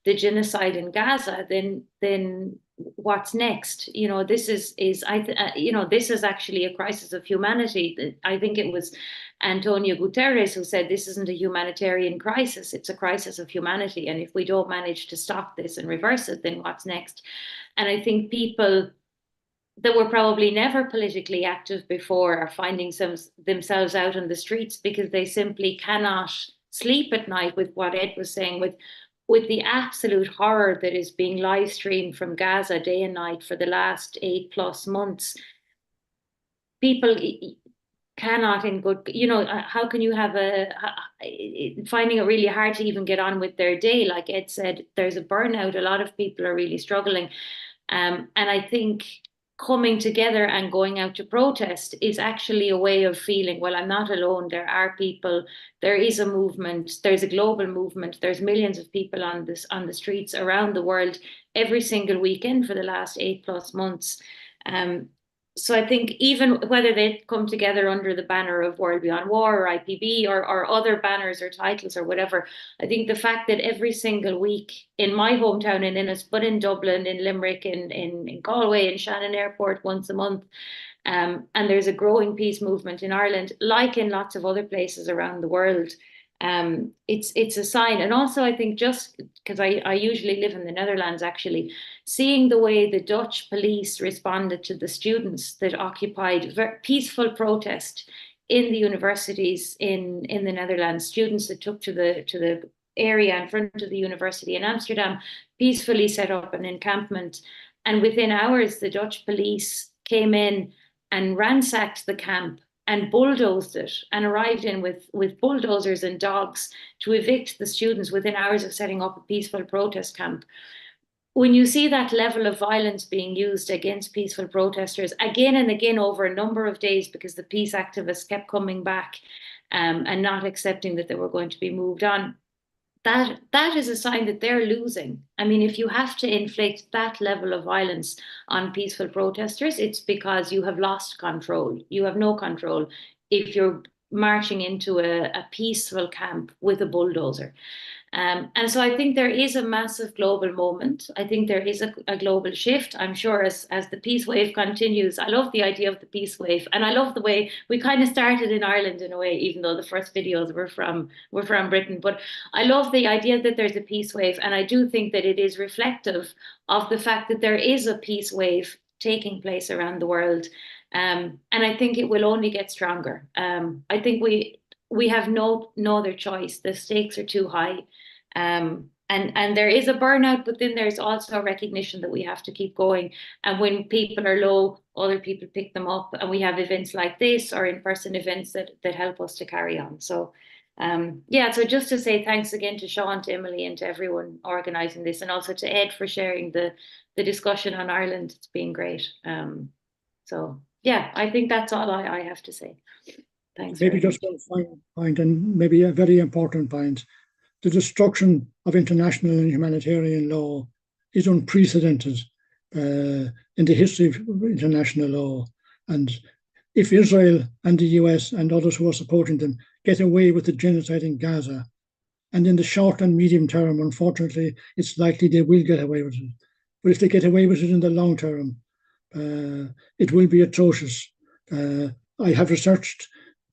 the genocide in Gaza, then what's next? This is actually a crisis of humanity. I think it was Antonio Guterres who said this isn't a humanitarian crisis, it's a crisis of humanity. And if we don't manage to stop this and reverse it, then what's next? And I think people that were probably never politically active before are finding themselves out on the streets because they simply cannot sleep at night with what Ed was saying, with the absolute horror that is being live streamed from Gaza day and night for the last 8+ months. People cannot in good, how can you have finding it really hard to even get on with their day? Like Ed said, there's a burnout. A lot of people are really struggling. And I think coming together and going out to protest is actually a way of feeling, well, I'm not alone. There are people, there is a movement, there's a global movement, there's millions of people on the streets around the world every single weekend for the last 8+ months. So I think even whether they come together under the banner of World Beyond War or IPB or other banners or titles or whatever, I think the fact that every single week in my hometown in Ennis, but in Dublin, in Limerick, in Galway, in Shannon Airport once a month, and there's a growing peace movement in Ireland, like in lots of other places around the world, it's a sign. And also I think, just because I usually live in the Netherlands, actually, seeing the way the Dutch police responded to the students that occupied peaceful protest in the universities in the Netherlands, students that took to the area in front of the university in Amsterdam, peacefully set up an encampment. And within hours, the Dutch police came in and ransacked the camp and bulldozed it and arrived in with bulldozers and dogs to evict the students within hours of setting up a peaceful protest camp. When you see that level of violence being used against peaceful protesters again and again over a number of days, because the peace activists kept coming back and not accepting that they were going to be moved on, that is a sign that they're losing. I mean, if you have to inflict that level of violence on peaceful protesters, it's because you have lost control. You have no control if you're marching into a peaceful camp with a bulldozer. And so I think there is a massive global moment. I think there is a global shift. I'm sure as the peace wave continues, I love the idea of the peace wave. And I love the way we kind of started in Ireland in a way, even though the first videos were from Britain. But I love the idea that there's a peace wave. And I do think that it is reflective of the fact that there is a peace wave taking place around the world. And I think it will only get stronger. I think we have no other choice. The stakes are too high. and there is a burnout, but then there's also a recognition that we have to keep going. And when people are low, other people pick them up, and we have events like this or in-person events that help us to carry on. So yeah, so just to say thanks again to Sean, to Emily, and to everyone organising this, and also to Ed for sharing the discussion on Ireland. It's been great. So yeah, I think that's all I have to say. Thanks. Maybe just one final point, and maybe a very important point. The destruction of international and humanitarian law is unprecedented in the history of international law. And if Israel and the US and others who are supporting them get away with the genocide in Gaza, and in the short and medium term, unfortunately, it's likely they will get away with it. But if they get away with it in the long term, it will be atrocious. I have researched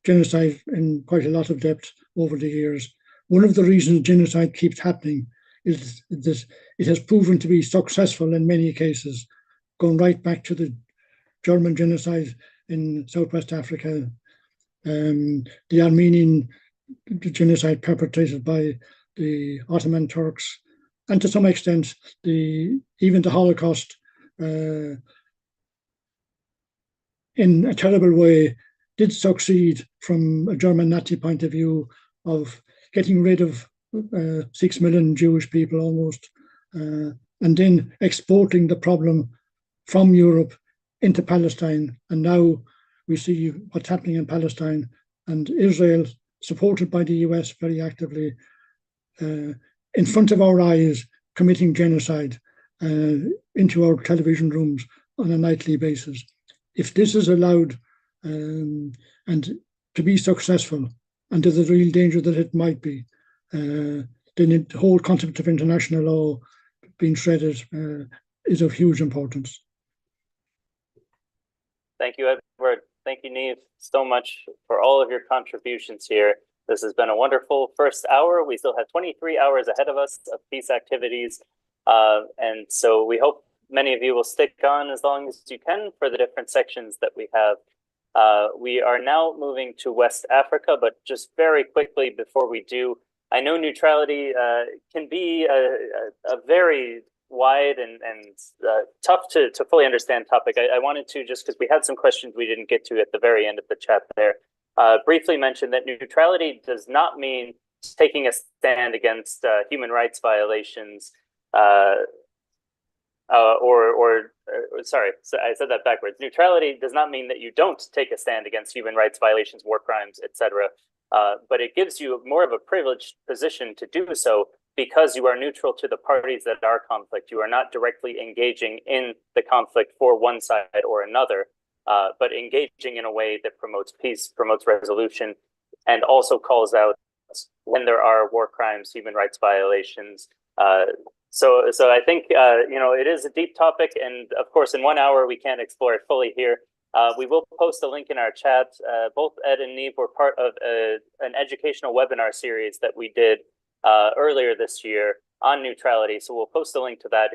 genocide in quite a lot of depth over the years. One of the reasons genocide keeps happening is that it has proven to be successful in many cases, going right back to the German genocide in Southwest Africa, the Armenian genocide perpetrated by the Ottoman Turks, and to some extent, even the Holocaust, in a terrible way, did succeed from a German Nazi point of view of getting rid of 6 million Jewish people almost, and then exporting the problem from Europe into Palestine. And now we see what's happening in Palestine, and Israel, supported by the US very actively, in front of our eyes, committing genocide into our television rooms on a nightly basis. If this is allowed and to be successful, and there's a real danger that it might be, then the whole concept of international law being shredded is of huge importance. Thank you, Edward. Thank you, Niamh, so much for all of your contributions here. This has been a wonderful first hour. We still have 23 hours ahead of us of peace activities. And so we hope many of you will stick on as long as you can for the different sections that we have. We are now moving to West Africa, but just very quickly before we do, I know neutrality can be a very wide and tough to fully understand topic. I wanted to, just because we had some questions we didn't get to at the very end of the chat there, briefly mention that neutrality does not mean taking a stand against human rights violations, sorry, so I said that backwards. Neutrality does not mean that you don't take a stand against human rights violations, war crimes, etc. But it gives you more of a privileged position to do so because you are neutral to the parties that are conflict. You are not directly engaging in the conflict for one side or another, but engaging in a way that promotes peace, promotes resolution, and also calls out when there are war crimes, human rights violations. So I think, it is a deep topic, and of course, in 1 hour, we can't explore it fully here. We will post a link in our chat. Both Ed and Niamh were part of an educational webinar series that we did earlier this year on neutrality. So we'll post a link to that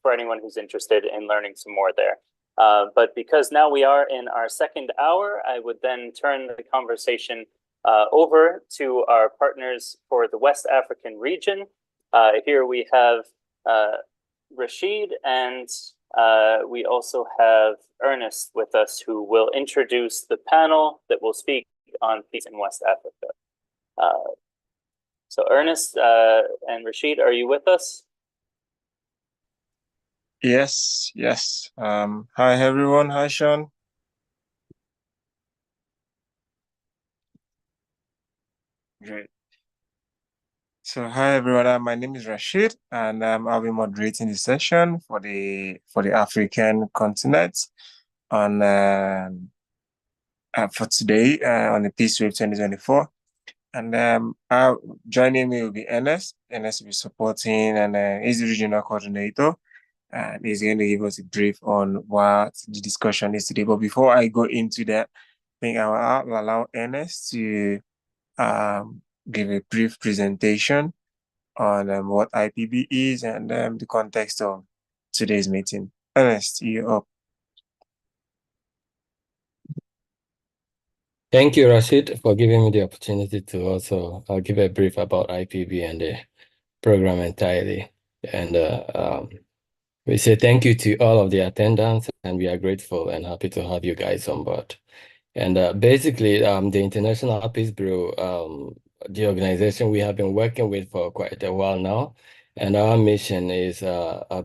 for anyone who's interested in learning some more there. But because now we are in our second hour, I would then turn the conversation over to our partners for the West African region. Here we have Rashid, and we also have Ernest with us, who will introduce the panel that will speak on peace in West Africa. So Ernest and Rashid, are you with us? Yes. Hi, everyone. Hi, Sean. Great. So hi everyone, my name is Rashid, and I'll be moderating the session for the African continent on for today on the Peace Wave 2024. And joining me will be Ernest. Ernest will be supporting, and he's the regional coordinator, and he's going to give us a brief on what the discussion is today. But before I go into that, I think I'll allow Ernest to give a brief presentation on what IPB is and the context of today's meeting. Ernest, you're up. Thank you, Rashid, for giving me the opportunity to also give a brief about IPB and the program entirely. And we say thank you to all of the attendants, and we are grateful and happy to have you guys on board. And basically, the International Peace Bureau, the organization we have been working with for quite a while now, and our mission is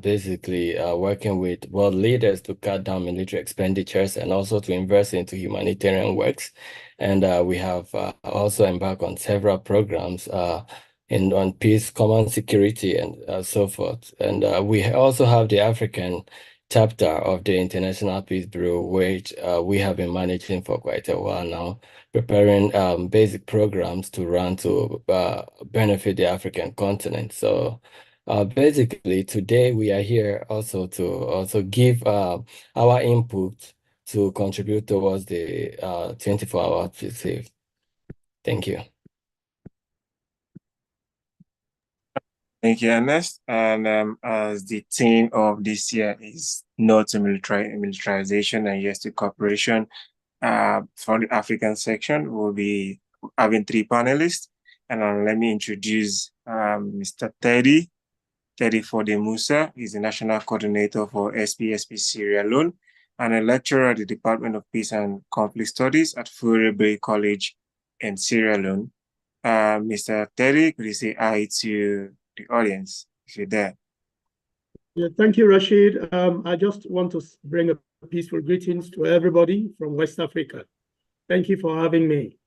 basically working with world leaders to cut down military expenditures and also to invest into humanitarian works. And we have also embarked on several programs on peace, common security, and so forth. And we also have the African chapter of the International Peace Bureau, which we have been managing for quite a while now, preparing basic programs to run to benefit the African continent. So basically, today we are here also to give our input to contribute towards the 24-hour peace save. Thank you. Thank you, Ernest. And as the theme of this year is no to militarization and yes to cooperation, for the African section, we'll be having 3 panelists. And let me introduce Mr. Teddy Fode Musa. He's the National Coordinator for SPSP Sierra Leone and a lecturer at the Department of Peace and Conflict Studies at Bhriain College in Sierra Leone. Mr. Teddy, could you say hi to the audience if you're there? Yeah, thank you, Rashid. I just want to bring a peaceful greetings to everybody from West Africa. Thank you for having me.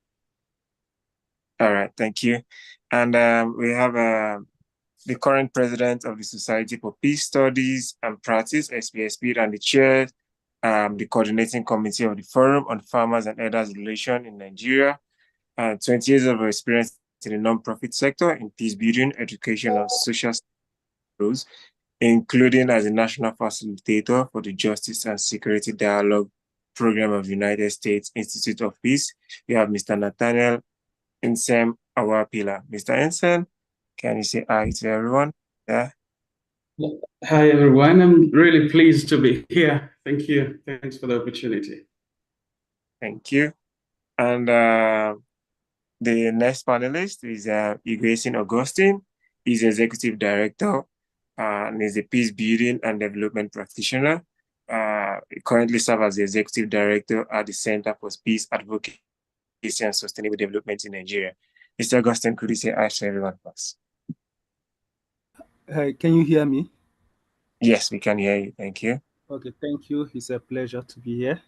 All right, thank you. And we have the current president of the Society for Peace Studies and Practice, SPSP, and the chair, the coordinating committee of the Forum on Farmers and Elders Relations in Nigeria. 20 years of experience in the non-profit sector in peace building, education, and social roles, including as a national facilitator for the Justice and Security Dialogue Program of the United States Institute of Peace. We have Mr. Nathaniel Nsem Awapila. Mr. Nsem, can you say hi to everyone? Yeah. Hi, everyone. I'm really pleased to be here. Thank you. Thanks for the opportunity. Thank you. And the next panelist is Igwesin Augustine. He's Executive Director and is a Peace Building and Development Practitioner. He currently serves as the Executive Director at the Center for Peace Advocacy and Sustainable Development in Nigeria. Mr. Augustine, could you say hi to everyone first? Hi, can you hear me? Yes, we can hear you. Thank you. Okay, thank you. It's a pleasure to be here.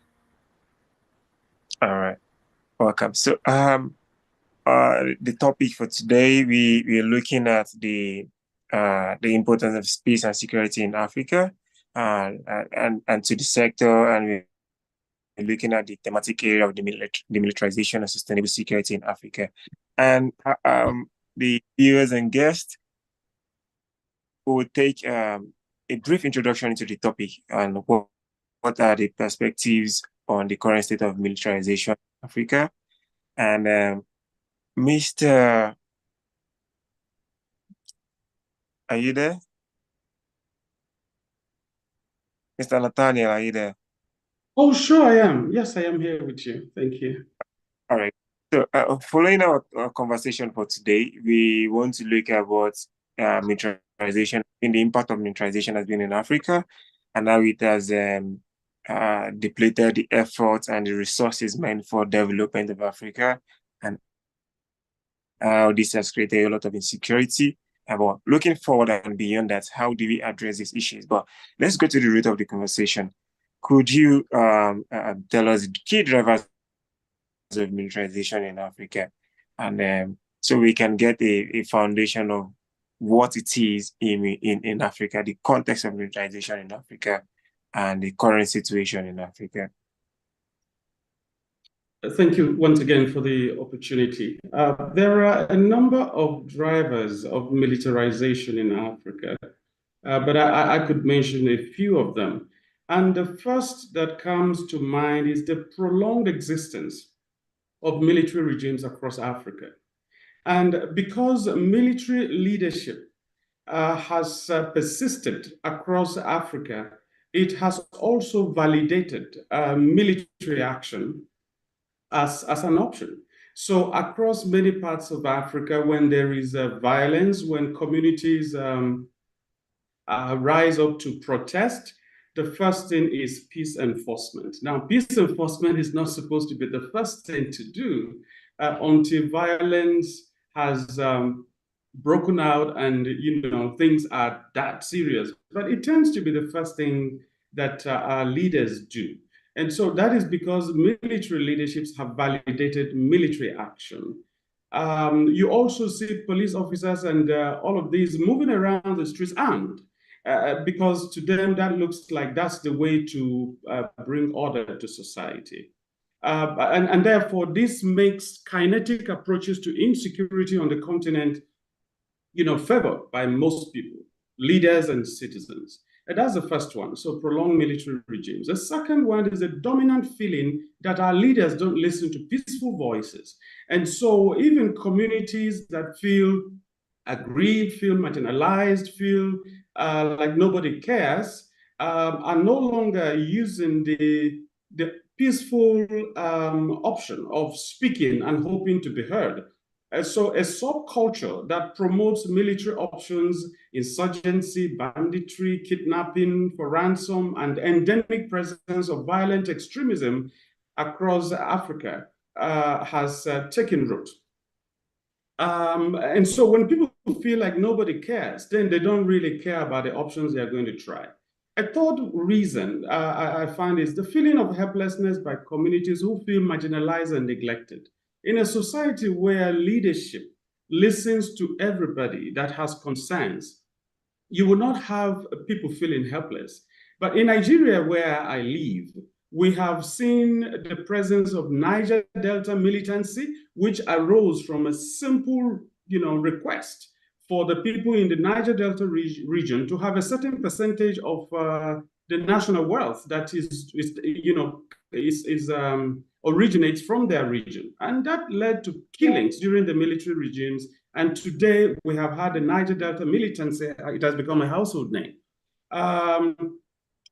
All right. Welcome. So the topic for today, we're looking at the importance of peace and security in Africa and to the sector, and we're looking at the thematic area of demilitarization and sustainable security in Africa. And the viewers and guests will take a brief introduction into the topic and what are the perspectives on the current state of militarization in Africa. And Mr. Are you there? Mr. Nathaniel, are you there? Oh, sure, I am. Yes, I am here with you. Thank you. All right. So following our conversation for today, we want to look at what militarization and the impact of militarization has been in Africa and how it has depleted the efforts and the resources meant for development of Africa, and how this has created a lot of insecurity. But looking forward and beyond that, how do we address these issues? But let's go to the root of the conversation. Could you tell us the key drivers of militarization in Africa? And so we can get a foundation of what it is in Africa, the context of militarization in Africa, and the current situation in Africa. Thank you once again for the opportunity. There are a number of drivers of militarization in Africa, but I could mention a few of them. And the first that comes to mind is the prolonged existence of military regimes across Africa. And because military leadership has persisted across Africa, it has also validated military action as an option. So across many parts of Africa, when there is violence, when communities rise up to protest, the first thing is peace enforcement. Now, peace enforcement is not supposed to be the first thing to do until violence has broken out and things are that serious. But it tends to be the first thing that our leaders do. And so that is because military leaderships have validated military action. You also see police officers and all of these moving around the streets armed. Because to them, that looks like that's the way to bring order to society. And therefore, this makes kinetic approaches to insecurity on the continent, favored by most people, leaders and citizens. And that's the first one, so prolonged military regimes. The second one is a dominant feeling that our leaders don't listen to peaceful voices. And so even communities that feel aggrieved, feel marginalized, feel like nobody cares, are no longer using the peaceful option of speaking and hoping to be heard. So a subculture that promotes military options, insurgency, banditry, kidnapping for ransom, and endemic presence of violent extremism across Africa has taken root. And so when people feel like nobody cares, then they don't really care about the options they are going to try. A third reason I find is the feeling of helplessness by communities who feel marginalized and neglected. In a society where leadership listens to everybody that has concerns, you will not have people feeling helpless. But in Nigeria, where I live, we have seen the presence of Niger Delta militancy, which arose from a simple, request for the people in the Niger Delta region to have a certain percentage of the national wealth that originates from their region. And that led to killings during the military regimes. And today we have had the Niger Delta militancy. It has become a household name.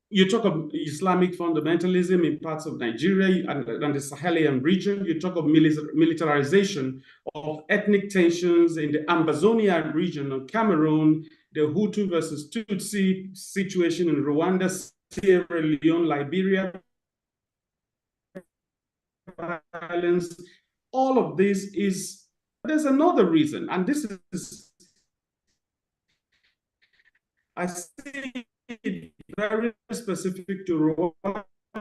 You talk of Islamic fundamentalism in parts of Nigeria and the Sahelian region. You talk of militarization of ethnic tensions in the Ambazonia region of Cameroon, the Hutu versus Tutsi situation in Rwanda, Sierra Leone, Liberia, violence. All of this is, there's another reason, and this is, I see it very specific to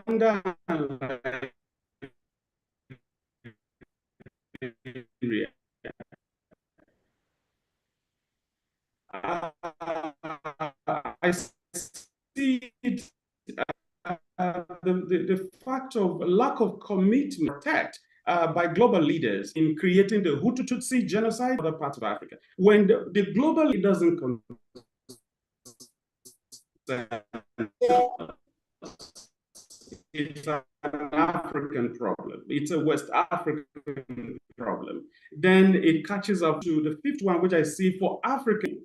Rwanda and Liberia. I see it, the fact of lack of commitment protect by global leaders in creating the Hutu-Tutsi genocide in other parts of Africa. When the global leader doesn't it's an African problem. It's a West African problem. Then it catches up to the fifth one, which I see for African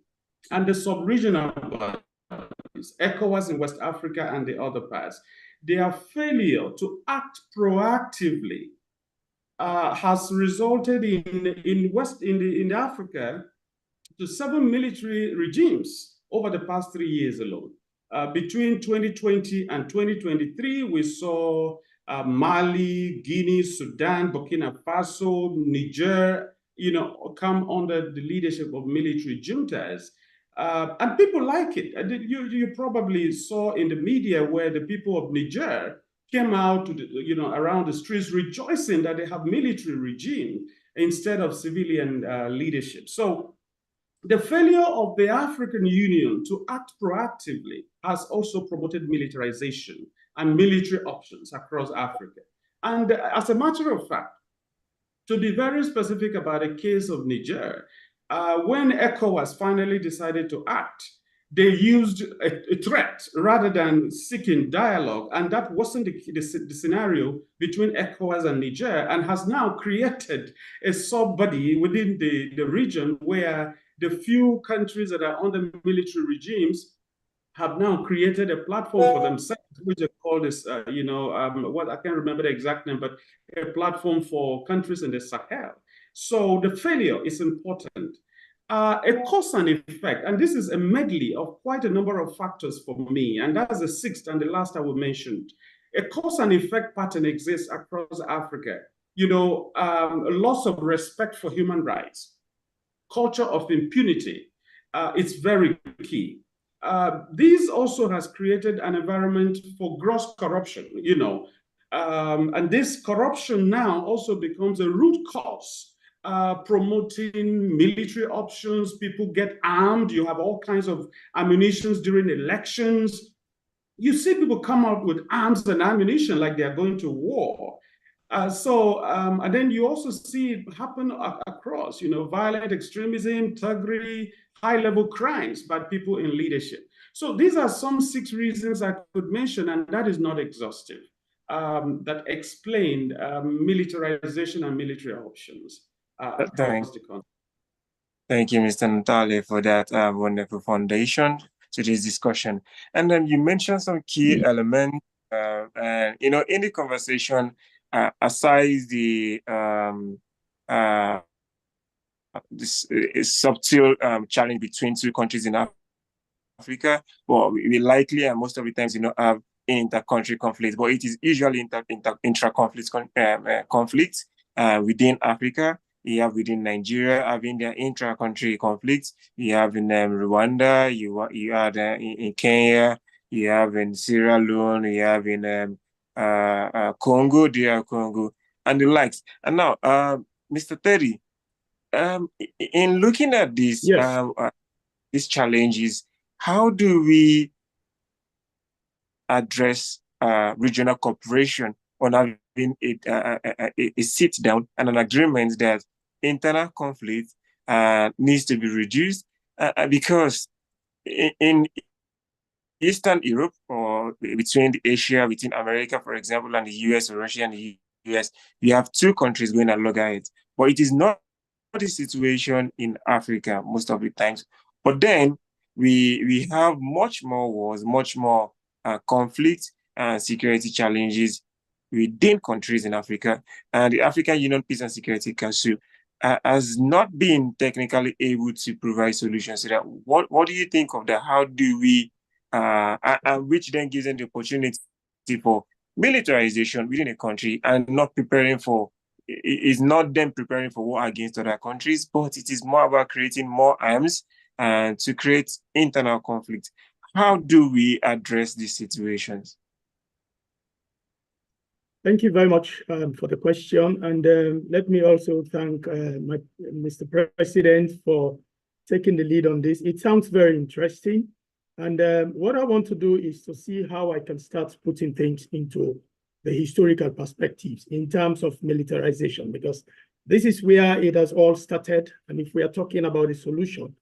and the sub-regional bodies, ECOWAS in West Africa and the other parts. Their failure to act proactively has resulted in Africa to 7 military regimes over the past 3 years alone. Between 2020 and 2023, we saw Mali, Guinea, Sudan, Burkina Faso, Niger, come under the leadership of military juntas. And people like it. You probably saw in the media where the people of Niger came out to around the streets rejoicing that they have military regime instead of civilian leadership. So the failure of the African Union to act proactively has also promoted militarization and military options across Africa. And as a matter of fact, to be very specific about the case of Niger, when ECOWAS finally decided to act, they used a threat rather than seeking dialogue. And that wasn't the scenario between ECOWAS and Niger, and has now created a sub-body within the region where the few countries that are under military regimes have now created a platform for themselves what you call this, what I can't remember the exact name, but a platform for countries in the Sahel. So the failure is important. A cause and effect, and this is a medley of quite a number of factors for me, and that's the sixth and the last I will mention. A cause and effect pattern exists across Africa. A loss of respect for human rights, culture of impunity. It's very key. This also has created an environment for gross corruption, and this corruption now also becomes a root cause, promoting military options. People get armed. You have all kinds of ammunitions during elections. You see people come out with arms and ammunition like they are going to war. And then you also see it happen across, violent extremism, thuggery, high-level crimes by people in leadership. So these are some 6 reasons I could mention, and that is not exhaustive, that explain militarization and military options across the country. Thank you, Mr. Natale, for that wonderful foundation to this discussion. And then you mentioned some key elements, and in the conversation, aside the this subtle challenge between 2 countries in Africa, well, we likely and most of the times have inter-country conflict, but it is usually intra-conflict conflict within Africa. You have within Nigeria having their intra-country conflicts. You have in Rwanda. You have in Kenya. You have in Sierra Leone. You have in Congo, DR Congo, and the likes. And now, Mr. Teddy, in looking at these these challenges, how do we address regional cooperation on having a sit down and an agreement that internal conflict needs to be reduced because in Eastern Europe or between Asia, between America, for example, and the US or Russia and the US, you have 2 countries going at loggerheads. But it is not the situation in Africa most of the times. But then we have much more wars, much more conflict and security challenges within countries in Africa. And the African Union Peace and Security Council has not been technically able to provide solutions to that. What do you think of that? How do we, and which then gives them the opportunity for militarization within a country and not preparing for, is not them preparing for war against other countries, but it is more about creating more arms and to create internal conflict. How do we address these situations? Thank you very much for the question. And let me also thank Mr. President for taking the lead on this. It sounds very interesting. And what I want to do is to see how I can start putting things into the historical perspectives in terms of militarization, because this is where it has all started. And if we are talking about a solution,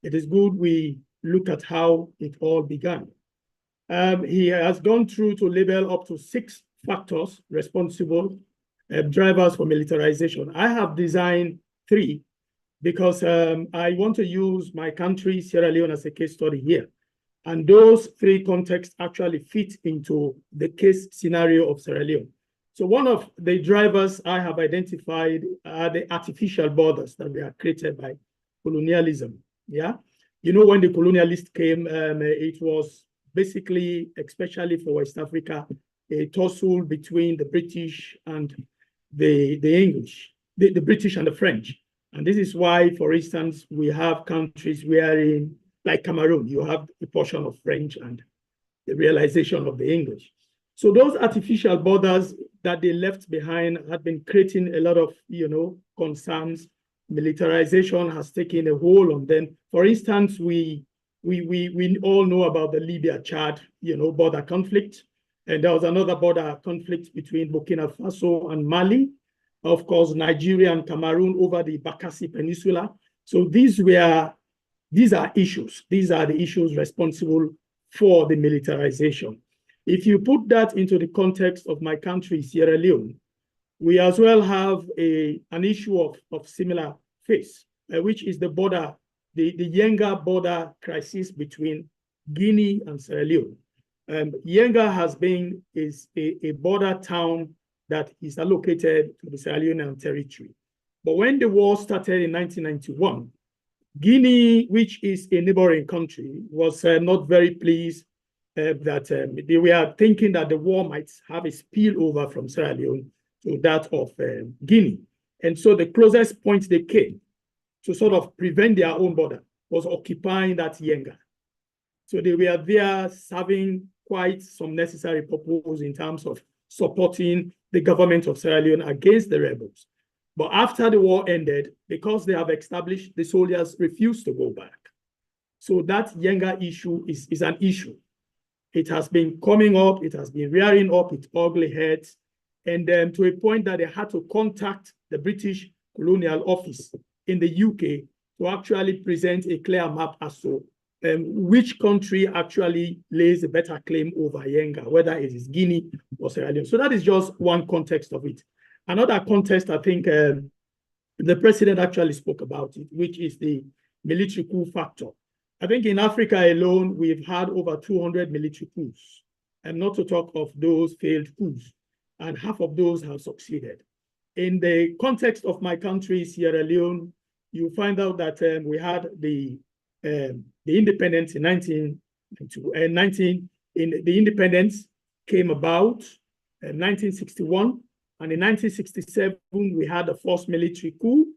it is good we look at how it all began. He has gone through to label up to 6 factors responsible drivers for militarization. I have designed 3 because I want to use my country, Sierra Leone, as a case study here. And those 3 contexts actually fit into the case scenario of Sierra Leone. So one of the drivers I have identified are the artificial borders that were created by colonialism. Yeah, when the colonialists came, it was basically, especially for West Africa, a tussle between the British and the English, the British and the French. And this is why, for instance, we have countries wherein, like Cameroon, you have a portion of French and the realization of the English. So those artificial borders that they left behind had been creating a lot of, concerns. Militarization has taken a hold on them. For instance, we all know about the Libya-Chad, border conflict. And there was another border conflict between Burkina Faso and Mali. Of course, Nigeria and Cameroon over the Bakassi Peninsula. So these are issues. These are the issues responsible for the militarization. If you put that into the context of my country, Sierra Leone, we as well have an issue of similar face, which is the border, the Yenga border crisis between Guinea and Sierra Leone. Yenga is a border town that is allocated to the Sierra Leonean territory. But when the war started in 1991, Guinea, which is a neighboring country, was not very pleased that they were thinking that the war might have a spillover from Sierra Leone to that of Guinea. And so the closest point they came to sort of prevent their own border was occupying that Yenga. So they were there serving quite some necessary purpose in terms of supporting the government of Sierra Leone against the rebels. But after the war ended, because they have established, the soldiers refused to go back. So that Yenga issue is an issue. It has been coming up, it has been rearing up its ugly head, and to a point that they had to contact the British colonial office in the UK to actually present a clear map as to which country actually lays a better claim over Yenga, whether it is Guinea or Sierra Leone. So that is just one context of it. Another context, I think the president actually spoke about it, which is the military coup factor. I think in Africa alone, we've had over 200 military coups, and not to talk of those failed coups, and half of those have succeeded. In the context of my country, Sierra Leone, you find out that we had the independence in the independence came about in 1961, and in 1967 we had the first military coup.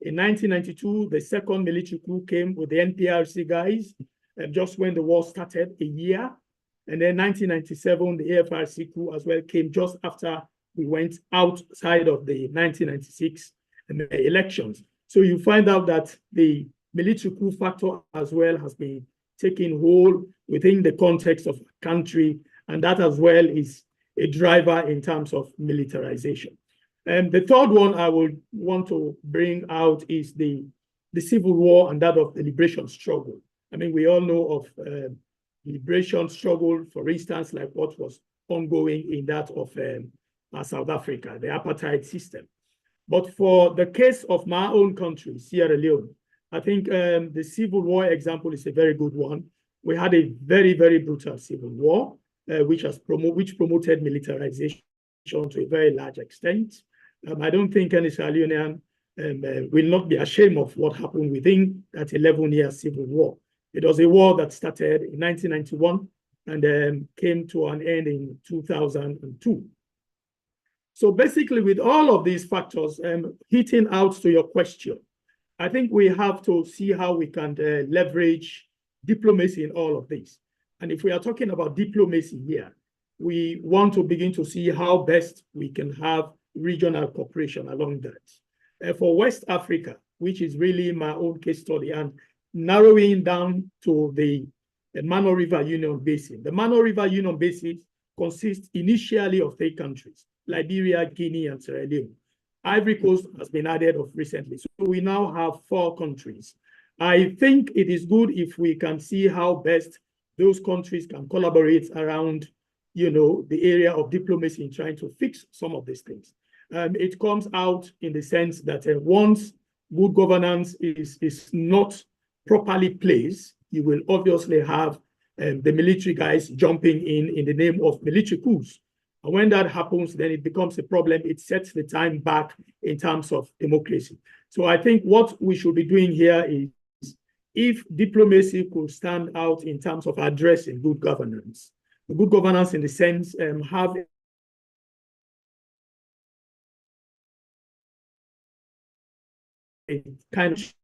In 1992, the second military coup came with the NPRC guys, just when the war started, a year. And then 1997, the AFRC coup as well came just after we went outside of the 1996 elections. So you find out that the military coup factor as well has been taking hold within the context of the country, and that as well is a driver in terms of militarization. And the third one I would want to bring out is the civil war and that of the liberation struggle. I mean, we all know of liberation struggle, for instance, like what was ongoing in that of South Africa, the apartheid system. But for the case of my own country, Sierra Leone, I think the civil war example is a very good one. We had a very, very brutal civil war, which promoted militarization to a very large extent. I don't think any Sierra Leonean will not be ashamed of what happened within that 11-year civil war. It was a war that started in 1991 and came to an end in 2002. So basically, with all of these factors, hitting out to your question, I think we have to see how we can leverage diplomacy in all of this. And if we are talking about diplomacy here, we want to begin to see how best we can have regional cooperation along that. For West Africa, which is really my own case study, and narrowing down to the Mano River Union Basin. The Mano River Union Basin consists initially of 3 countries, Liberia, Guinea, and Sierra Leone. Ivory Coast has been added of recently. So we now have 4 countries. I think it is good if we can see how best those countries can collaborate around, the area of diplomacy in trying to fix some of these things. It comes out in the sense that once good governance is not properly placed, you will obviously have the military guys jumping in the name of military coups. And when that happens, then it becomes a problem. It sets the time back in terms of democracy. So I think what we should be doing here is, if diplomacy could stand out in terms of addressing good governance in the sense have a kind of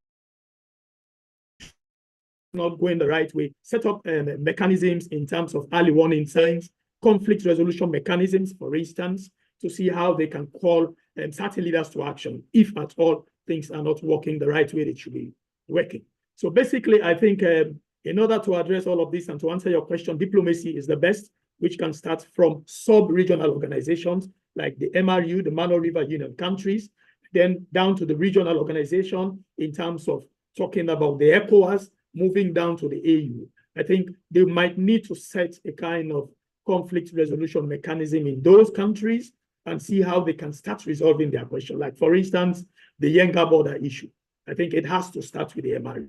not going the right way, set up mechanisms in terms of early warning signs, conflict resolution mechanisms, for instance, to see how they can call certain leaders to action, if at all things are not working the right way they should be working. So basically, I think in order to address all of this and to answer your question, diplomacy is the best, which can start from sub-regional organizations like the MRU, the Mano River Union countries, then down to the regional organization in terms of talking about the ECOWAS, moving down to the AU. I think they might need to set a kind of conflict resolution mechanism in those countries and see how they can start resolving their question. Like, for instance, the Yenga border issue. I think it has to start with the MRU.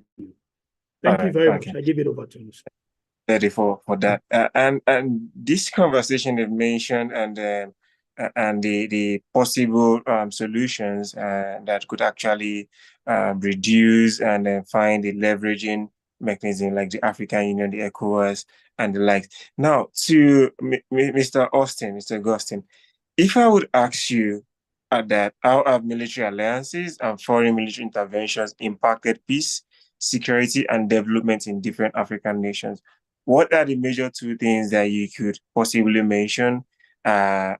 Thank you very much. I give it over to you, sir. ready for that. And this conversation they've mentioned and the possible solutions that could actually reduce and find the leveraging mechanism like the African Union, the ECOWAS, and the like. Now, to Mr. Augustine, if I would ask you that how have military alliances and foreign military interventions impacted peace, security, and development in different African nations? What are the major two things that you could possibly mention? I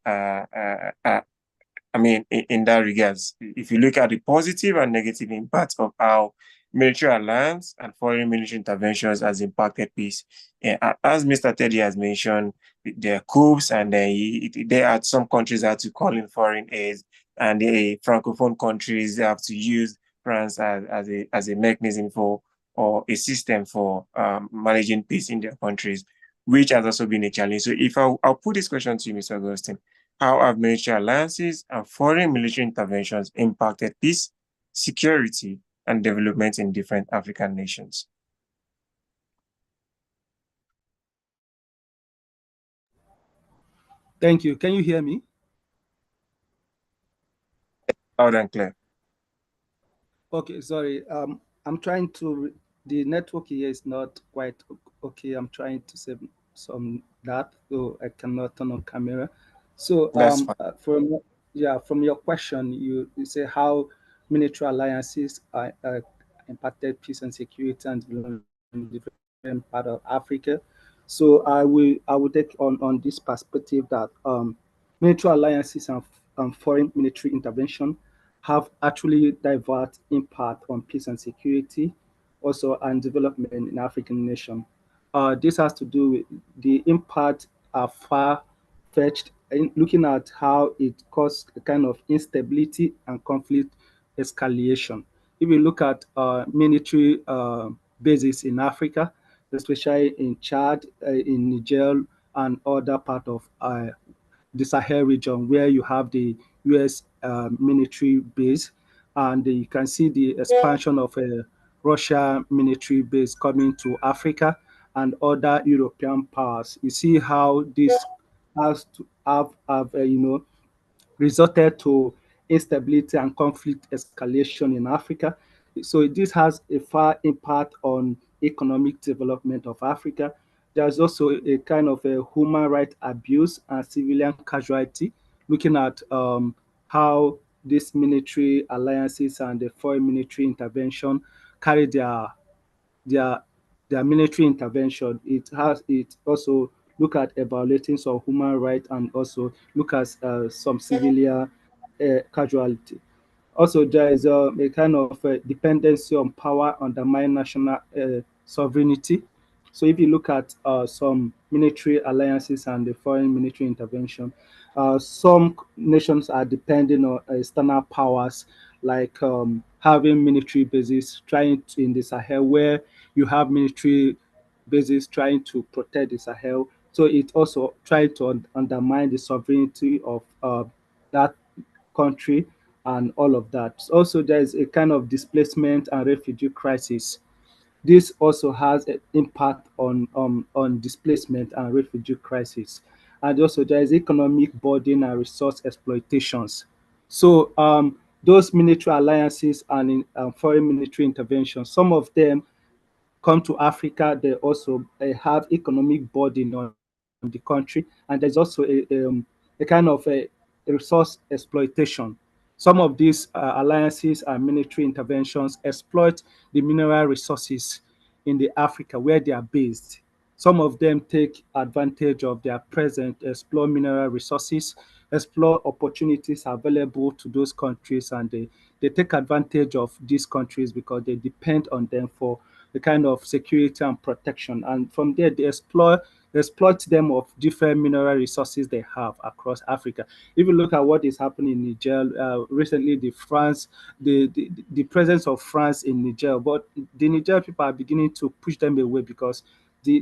mean, in that regards, if you look at the positive and negative impacts of how military alliance and foreign military interventions has impacted peace. As Mr. Teddy has mentioned, there are coups and there are some countries that have to call in foreign aid, and the francophone countries have to use France as a mechanism for or a system for managing peace in their countries, which has also been a challenge. So if I'll put this question to you, Mr. Augustine, how have military alliances and foreign military interventions impacted peace, security, and development in different African nations? Thank you. Can you hear me? Loud and clear. Okay, sorry. I'm trying to, the network here is not quite okay. I'm trying to save some that, so I cannot turn on camera. So from your question, you say how military alliances are impacted peace and security and development in different part of Africa. So I will take on this perspective that military alliances and foreign military intervention have actually divert impact on peace and security, also and development in African nation. This has to do with the impact are far-fetched in looking at how it caused a kind of instability and conflict escalation. If we look at military bases in Africa, especially in Chad, in Niger, and other part of the Sahel region where you have the U.S. Military base, and you can see the expansion of a Russia military base coming to Africa and other European powers. You see how this has to have resulted to instability and conflict escalation in Africa. So this has a far impact on economic development of Africa. There's also a kind of a human right abuse and civilian casualty, looking at how these military alliances and the foreign military intervention carry their their military intervention. It also look at evaluating some human rights and also look at some civilian casualty. Also, there is a kind of dependency on power undermine national sovereignty. So if you look at some military alliances and the foreign military intervention, some nations are depending on external powers like having military bases trying to, in the Sahel where you have military bases trying to protect the Sahel. So it also tries to undermine the sovereignty of that country and all of that. Also, there is a kind of displacement and refugee crisis. This also has an impact on displacement and refugee crisis. And also there is economic burden and resource exploitations. So those military alliances and foreign military interventions, some of them come to Africa, they also have economic burden on the country, and there's also a kind of a resource exploitation. Some of these alliances and military interventions exploit the mineral resources in the Africa where they are based. Some of them take advantage of their present, explore mineral resources, explore opportunities available to those countries, and they take advantage of these countries because they depend on them for the kind of security and protection. And from there, they exploit them of different mineral resources they have across Africa. If you look at what is happening in Niger, recently the presence of France in Niger, but the Niger people are beginning to push them away because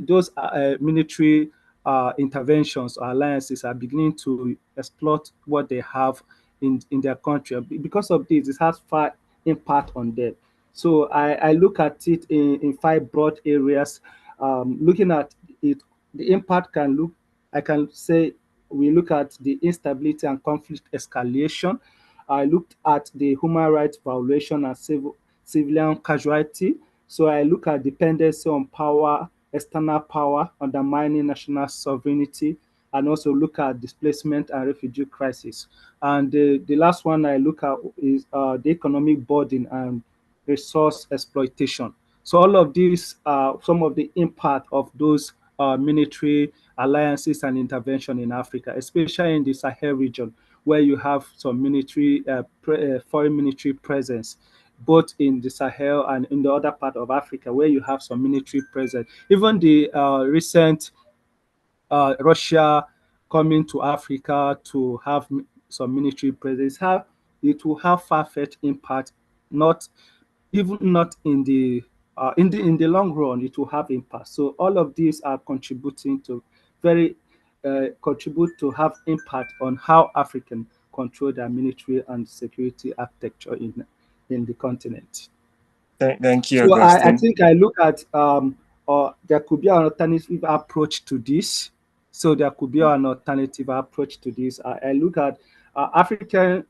those military interventions or alliances are beginning to exploit what they have in their country. Because of this, it has far impact on them. So I look at it in five broad areas. looking at it, the impact can look, I can say, we look at the instability and conflict escalation. I looked at the human rights violation and civilian casualty. So I look at dependency on power, external power, undermining national sovereignty, and also look at displacement and refugee crisis. And the last one I look at is the economic burden and resource exploitation. So all of these are some of the impact of those military alliances and intervention in Africa, especially in the Sahel region, where you have some military, foreign military presence, both in the Sahel and in the other part of Africa, where you have some military presence. Even the recent Russia coming to Africa to have some military presence, it will have far-fetched impact, not even not in the long run, it will have impact. So all of these are contributing to very contribute to have impact on how African control their military and security architecture in the continent. Thank you, So I Augustine. think I look at there could be an alternative approach to this. So there could be an alternative approach to this. I look at African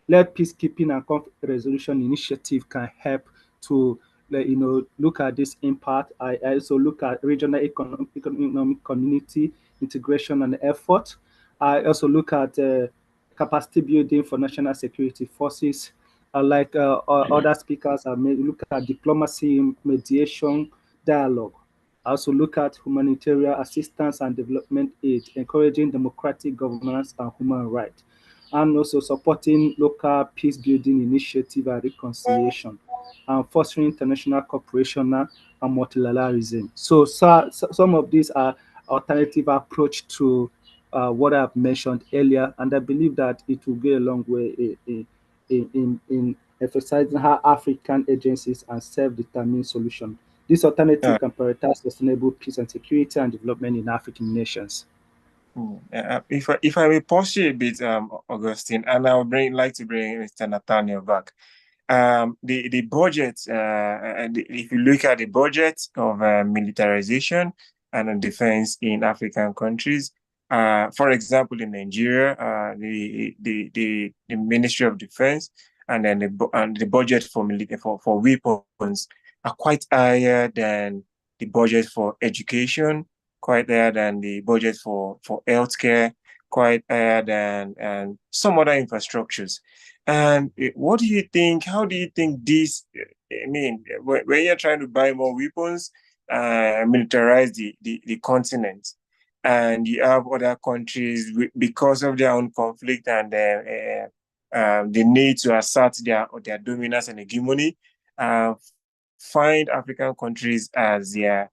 led peacekeeping and conflict resolution initiative can help to look at this impact. I also look at regional economic community integration and effort. I also look at capacity building for national security forces. Like other speakers, I may look at diplomacy, mediation, dialogue. I also look at humanitarian assistance and development aid, encouraging democratic governance and human rights, and also supporting local peace building initiative and reconciliation, and fostering international cooperation and multilateralism. So some of these are alternative approach to what I've mentioned earlier, and I believe that it will go a long way in emphasizing how African agencies and self-determined solution. This alternative can prioritize sustainable peace and security and development in African nations. If I may pause you a bit, Augustine, and I would like to bring Mr. Nathaniel back. The budget, if you look at the budget of militarization and defense in African countries, for example, in Nigeria, the Ministry of Defense and then the budget for weapons are quite higher than the budget for education, quite higher than the budget for healthcare, quite higher than some other infrastructures. And what do you think? How do you think this? I mean, when you're trying to buy more weapons, militarize the continent, and you have other countries because of their own conflict and the need to assert their dominance and hegemony, find African countries as their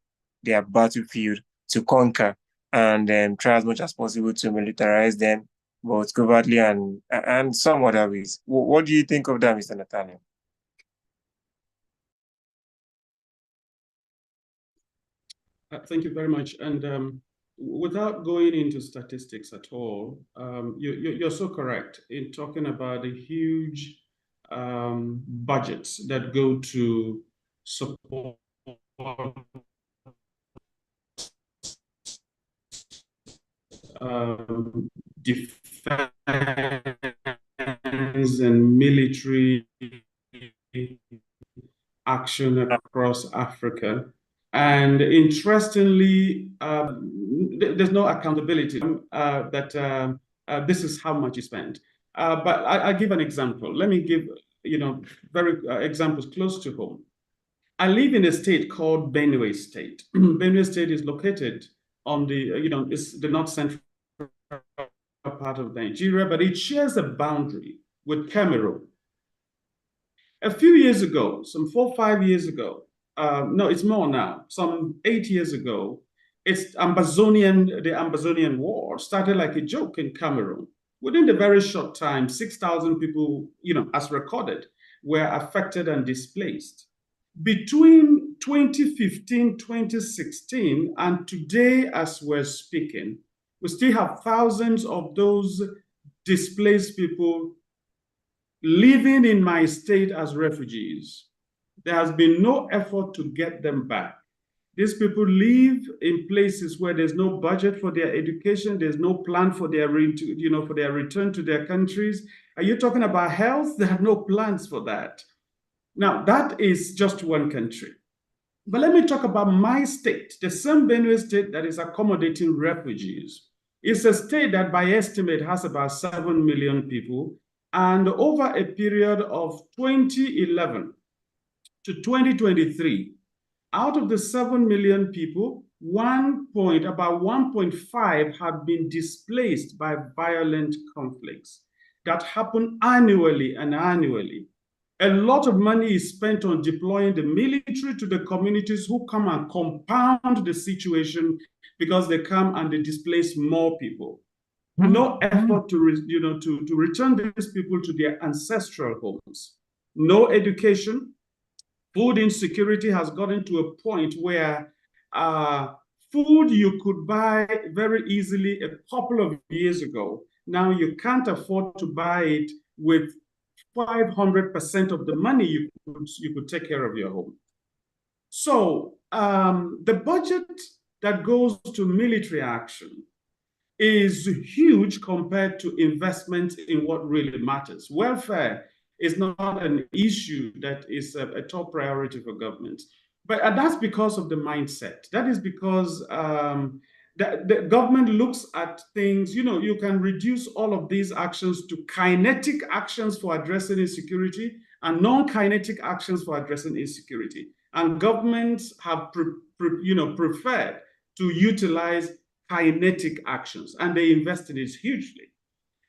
battlefield to conquer, and then try as much as possible to militarize them, both covertly and some other ways. What do you think of that, Mr. Nathaniel? Thank you very much. And without going into statistics at all, you're so correct in talking about the huge budgets that go to support defense and military action across Africa. And interestingly, there's no accountability that this is how much you spend. But I give an example. Let me give very examples close to home. I live in a state called Benue State. Benue State is located on the it's the north central part of Nigeria, but it shares a boundary with Cameroon. A few years ago, some 4 or 5 years ago, no, it's more now, some 8 years ago, the Ambazonian War started like a joke in Cameroon. Within a very short time, 6,000 people, as recorded, were affected and displaced. Between 2015, 2016, and today, as we're speaking, we still have thousands of those displaced people living in my state as refugees. There has been no effort to get them back. These people live in places where there's no budget for their education, there's no plan for their for their return to their countries. Are you talking about health? There are no plans for that. Now, that is just one country. But let me talk about my state, the same Benue state that is accommodating refugees. It's a state that by estimate has about 7 million people. And over a period of 2011 to 2023, out of the 7 million people, about 1.5 have been displaced by violent conflicts that happen annually and annually. A lot of money is spent on deploying the military to the communities who come and compound the situation because they come and they displace more people. No effort to return these people to their ancestral homes. No education. Food insecurity has gotten to a point where food you could buy very easily a couple of years ago, now you can't afford to buy it with 500% of the money you could take care of your home. So the budget that goes to military action is huge compared to investment in what really matters. Welfare is not an issue that is a top priority for government. But that's because of the mindset. That is because the government looks at things, you can reduce all of these actions to kinetic actions for addressing insecurity and non-kinetic actions for addressing insecurity. And governments have preferred to utilize kinetic actions, and they invest in it hugely.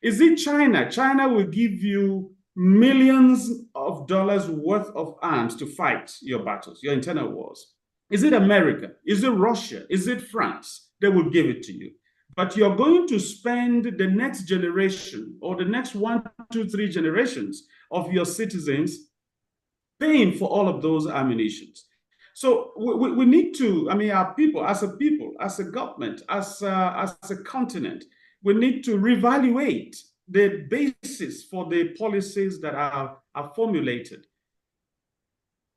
Is it China? China will give you millions of dollars worth of arms to fight your battles, your internal wars. Is it America? Is it Russia? Is it France? They will give it to you. But you're going to spend the next generation or the next 1, 2, 3 generations of your citizens paying for all of those ammunitions. So we need to, our people, as a government, as a continent, we need to reevaluate the basis for the policies that are formulated.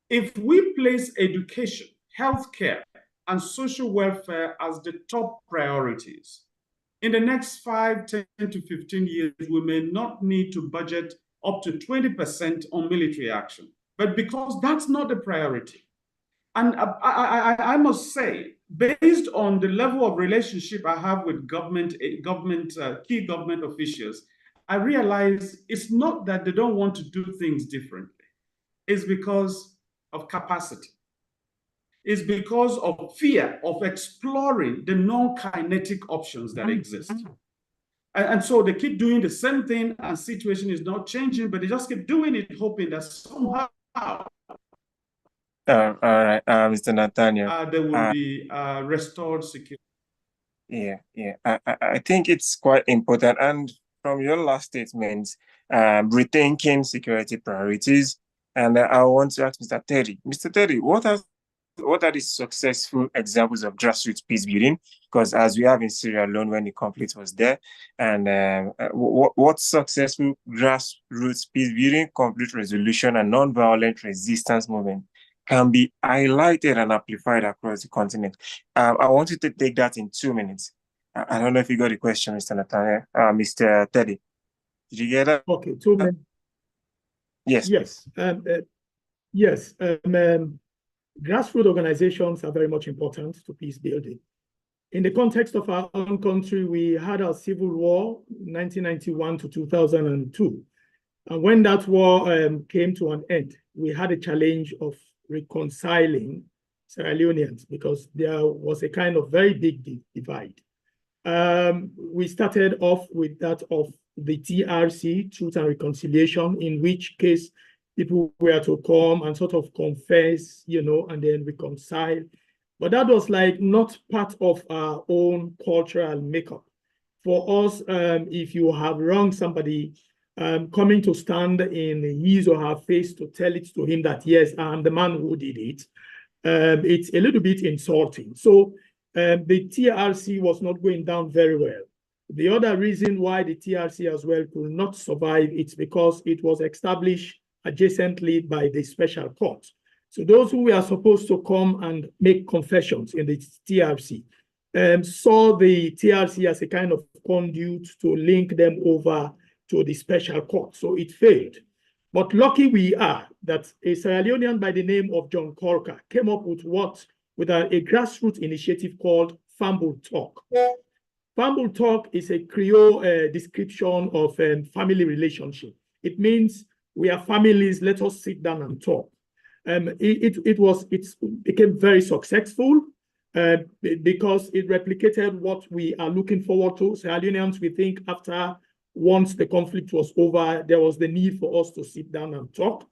If we place education, healthcare, and social welfare as the top priorities, in the next 5, 10 to 15 years, we may not need to budget up to 20% on military action. But because that's not the priority, and I must say, based on the level of relationship I have with key government officials, I realize it's not that they don't want to do things differently. It's because of capacity. It's because of fear of exploring the non-kinetic options that exist. And so they keep doing the same thing and situation is not changing, but they just keep doing it, hoping that somehow all right, Mr. Nathaniel. There will be restored security. Yeah. I think it's quite important. And from your last statement, rethinking security priorities. And I want to ask Mr. Teddy. Mr. Teddy, what are the successful examples of grassroots peace building? Because as we have in Syria alone when the conflict was there, and what successful grassroots peace building, conflict resolution, and non-violent resistance movement can be highlighted and amplified across the continent? I want you to take that in 2 minutes. I don't know if you got the question, Mr. Nathaniel. Mr. Teddy, did you get that? Okay, 2 minutes. Yes. Yes. Grassroots organizations are very much important to peace building. In the context of our own country, we had our civil war, 1991 to 2002. And when that war came to an end, we had a challenge of reconciling Sierra Leoneans because there was a kind of very big divide. We started off with that of the TRC, Truth and Reconciliation, in which case people were to come and sort of confess, and then reconcile. But that was like not part of our own cultural makeup. For us, if you have wronged somebody, coming to stand in his or her face to tell it to him that, yes, I'm the man who did it, it's a little bit insulting. So the TRC was not going down very well. The other reason why the TRC as well could not survive, it's because it was established adjacently by the special court. So those who were supposed to come and make confessions in the TRC saw the TRC as a kind of conduit to link them over to the special court. So it failed. But lucky we are that a Sierra Leonean by the name of John Colker came up with a grassroots initiative called Fambul Talk. Fambul Talk is a Creole description of family relationship. It means we are families, let us sit down and talk. It became very successful because it replicated what we are looking forward to. Sierra Leoneans, we think once the conflict was over, there was the need for us to sit down and talk.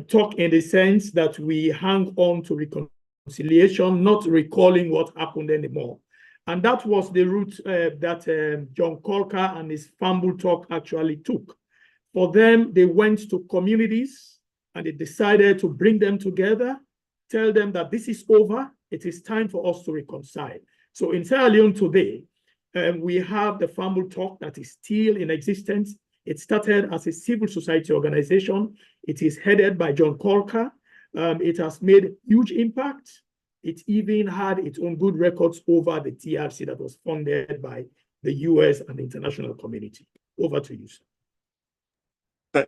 Talk in the sense that we hang on to reconciliation, not recalling what happened anymore. And that was the route that John Colker and his Fambul Talk actually took. For them, they went to communities and they decided to bring them together, tell them that this is over, it is time for us to reconcile. So in Sierra Leone today, we have the Fambul Talk that is still in existence. It started as a civil society organization. It is headed by John Colker. It has made huge impact. It even had its own good records over the TRC that was funded by the US and the international community. Over to you, sir.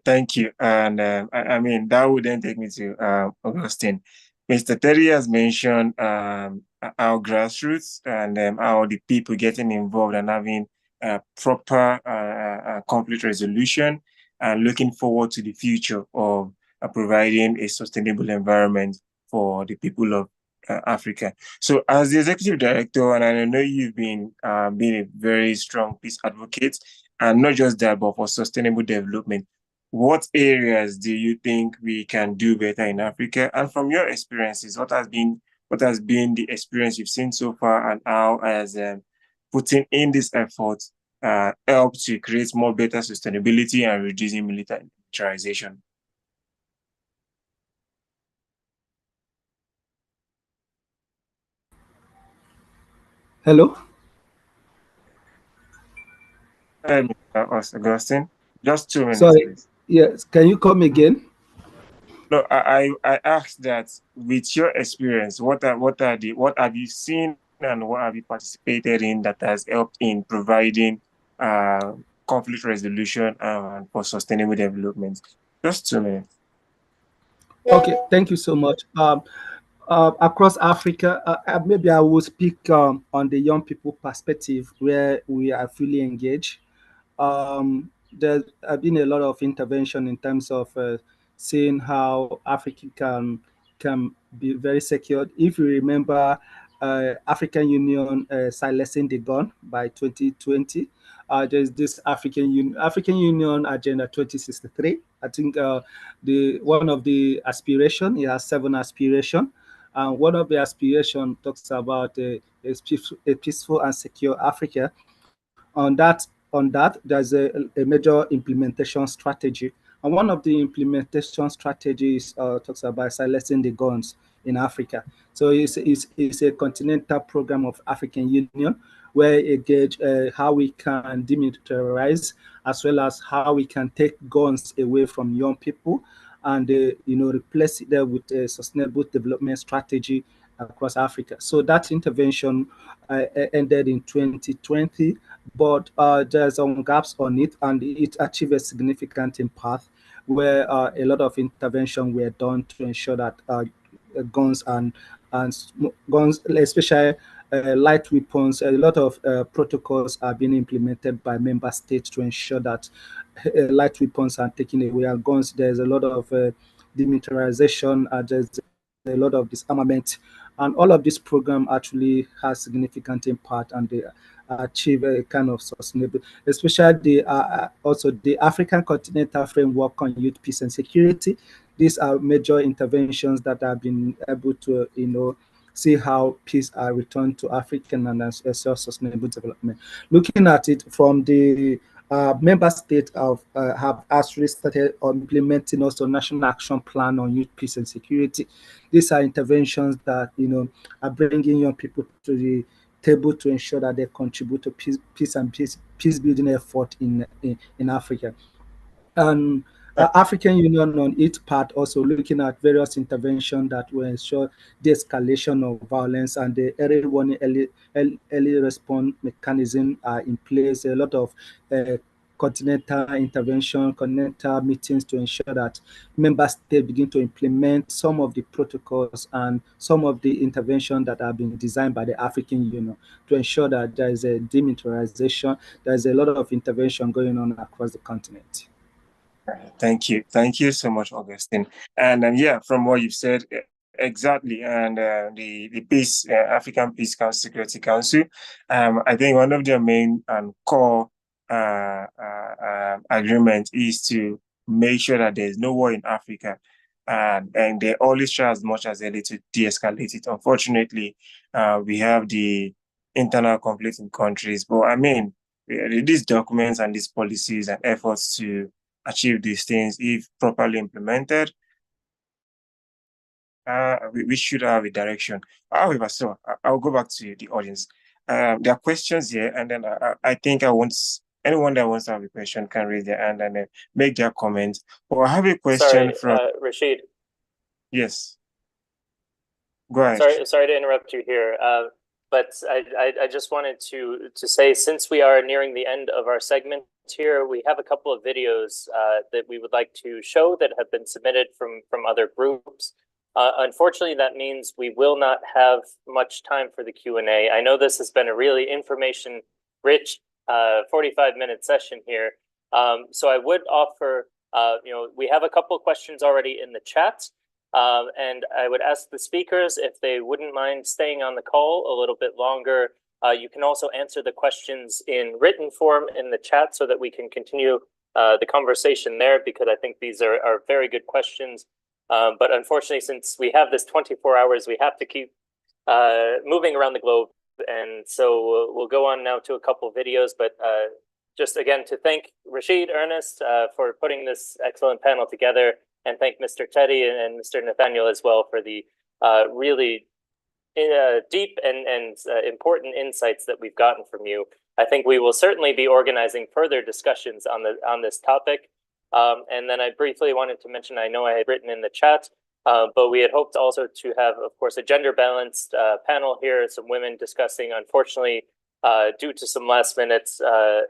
Thank you. And I mean, that would then take me to Augustine. Mr. Terry has mentioned our grassroots and how the people getting involved and having proper conflict resolution and looking forward to the future of providing a sustainable environment for the people of Africa. So as the executive director, and I know you've been being a very strong peace advocate, and not just that, but for sustainable development, what areas do you think we can do better in Africa? And from your experiences, what has been the experience you've seen so far, and how has putting in this effort helped to create more better sustainability and reducing militarization? Hello? Mr. Augustine, just 2 minutes, Sorry. please. Yes, can you come again? No, I asked that with your experience, what have you seen and what have you participated in that has helped in providing conflict resolution and for sustainable development? Just 2 minutes. Okay, thank you so much. Across Africa, maybe I will speak on the young people perspective where we are fully engaged. There have been a lot of intervention in terms of seeing how Africa can be very secure. If you remember, African Union silencing the gun by 2020. There's this African Union Agenda 2063. I think one of the aspiration, it has 7 aspirations. And one of the aspiration talks about a peaceful and secure Africa. On that, there's a major implementation strategy. And one of the implementation strategies talks about silencing the guns in Africa. So it's a continental program of African Union where it gauge how we can demilitarize, as well as how we can take guns away from young people and replace it with a sustainable development strategy across Africa. So that intervention ended in 2020, but there's some gaps on it, and it achieved a significant impact where a lot of intervention were done to ensure that guns and guns, especially light weapons, a lot of protocols are being implemented by member states to ensure that light weapons are taken away, and guns, there's a lot of demilitarization, there's a lot of disarmament, and all of this program actually has significant impact, and they achieve a kind of sustainable, especially also the African Continental Framework on Youth, Peace and Security. These are major interventions that have been able to, see how peace are returned to African and sustainable development. Looking at it from the member states have actually started implementing also National Action Plan on Youth, Peace and Security. These are interventions that are bringing young people to the table to ensure that they contribute to peace building effort in Africa. And African Union on its part also looking at various interventions that will ensure the escalation of violence, and the early warning, early response mechanism are in place. A lot of continental intervention, continental meetings to ensure that member states begin to implement some of the protocols and some of the interventions that have been designed by the African Union to ensure that there is a demilitarization. There is a lot of intervention going on across the continent. Thank you so much, Augustine. And yeah, from what you've said, exactly, and the Peace African Peace Council, Security Council, I think one of their main and core agreement is to make sure that there is no war in Africa, and they always try as much as they need to de-escalate it. Unfortunately, we have the internal conflict in countries, but I mean, these documents and these policies and efforts to achieve these things, if properly implemented, we should have a direction. However, so I'll go back to the audience. There are questions here, and then I think anyone that wants to have a question can raise their hand and then make their comment. Or I have a question from Rashid. Yes. Go ahead. Sorry to interrupt you here. But I just wanted to say, since we are nearing the end of our segment here, we have a couple of videos that we would like to show that have been submitted from other groups. Unfortunately, that means we will not have much time for the Q&A. I know this has been a really information-rich 45-minute session here. So I would offer, we have a couple of questions already in the chat. And I would ask the speakers if they wouldn't mind staying on the call a little bit longer. You can also answer the questions in written form in the chat so that we can continue the conversation there, because I think these are very good questions. But unfortunately, since we have this 24 hours, we have to keep moving around the globe. And so we'll go on now to a couple of videos. But just again, to thank Rashid, Ernest, for putting this excellent panel together. And thank Mr. Teddy and Mr. Nathaniel as well for the really deep and important insights that we've gotten from you. I think we will certainly be organizing further discussions on this topic. And then I briefly wanted to mention, I know I had written in the chat, but we had hoped also to have, of course, a gender-balanced panel here, some women discussing, unfortunately, due to some last-minute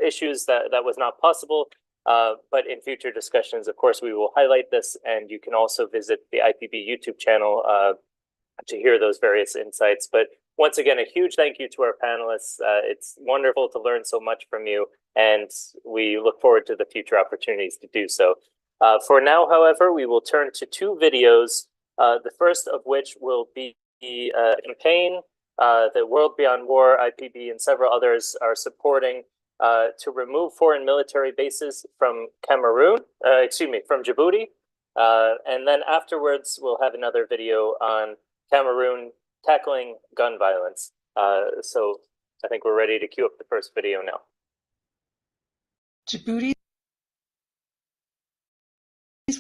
issues, that was not possible. But in future discussions, of course, we will highlight this, and you can also visit the IPB YouTube channel to hear those various insights. But once again, a huge thank you to our panelists. It's wonderful to learn so much from you, and we look forward to the future opportunities to do so. For now, however, we will turn to two videos, the first of which will be a campaign that World Beyond War, IPB, and several others are supporting to remove foreign military bases from Cameroon, from Djibouti. And then afterwards, we'll have another video on Cameroon tackling gun violence. So I think we're ready to queue up the first video now. Djibouti's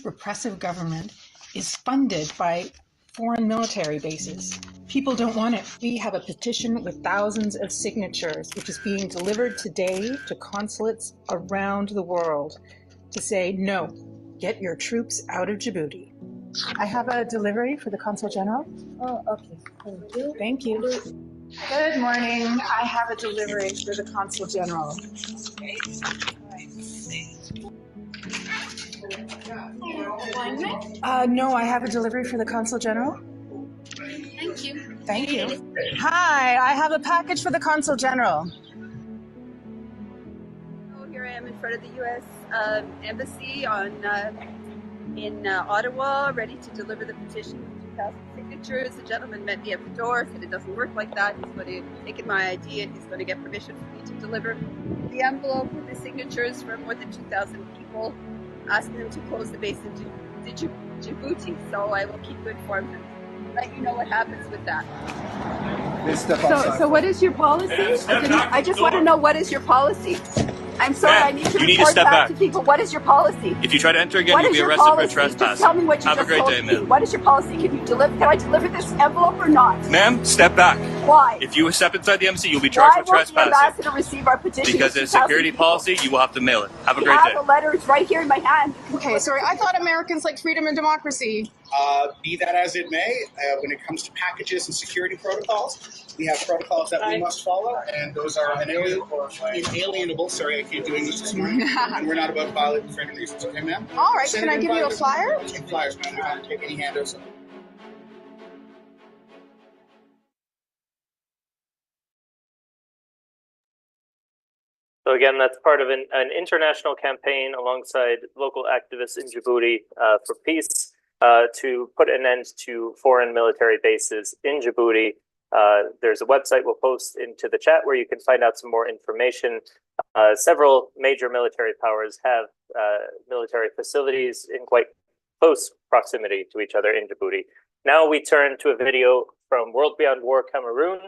repressive government is funded by foreign military bases. People don't want it. We have a petition with thousands of signatures, which is being delivered today to consulates around the world to say, no, get your troops out of Djibouti. I have a delivery for the Consul General. Oh, okay. Thank you. Thank you. Good morning. I have a delivery for the Consul General. No, I have a delivery for the Consul General. Thank you. Thank you. Hi, I have a package for the Consul General. Here I am in front of the U.S. Embassy in Ottawa, ready to deliver the petition with 2,000 signatures. The gentleman met me at the door, said it doesn't work like that. He's going to take in my ID and he's going to get permission for me to deliver the envelope with the signatures from more than 2,000 people, asking them to close the base in Djibouti. So I will keep you informed and let you know what happens with that. So what is your policy? I just want to know, what is your policy? I'm sorry, I need to report back to people. What is your policy? If you try to enter again, What you'll is be your arrested for policy? trespassing. Just tell me what you Have a just great told day, me. ma'am. What is your policy? Can I deliver this envelope or not? Ma'am, step back. Why? If you step inside the embassy, you'll be charged Why with won't the trespassing. ambassador receive our petition? Because of it's 2,000 security people? policy, you will have to mail it. Have a We great have day. the letter. It's right here in my hand. Okay, sorry, I thought Americans liked freedom and democracy. Be that as it may, when it comes to packages and security protocols, we have protocols that we must follow, and those are inalienable. Sorry, I keep doing this this morning. And we're not about violating for any reasons, okay, ma'am? All right, can I give you a flyer? Take flyers, ma'am. We don't take any handouts. So again, that's part of an international campaign alongside local activists in Djibouti for peace to put an end to foreign military bases in Djibouti. There's a website we'll post into the chat where you can find out some more information. Several major military powers have military facilities in quite close proximity to each other in Djibouti. Now we turn to a video from World Beyond War Cameroon.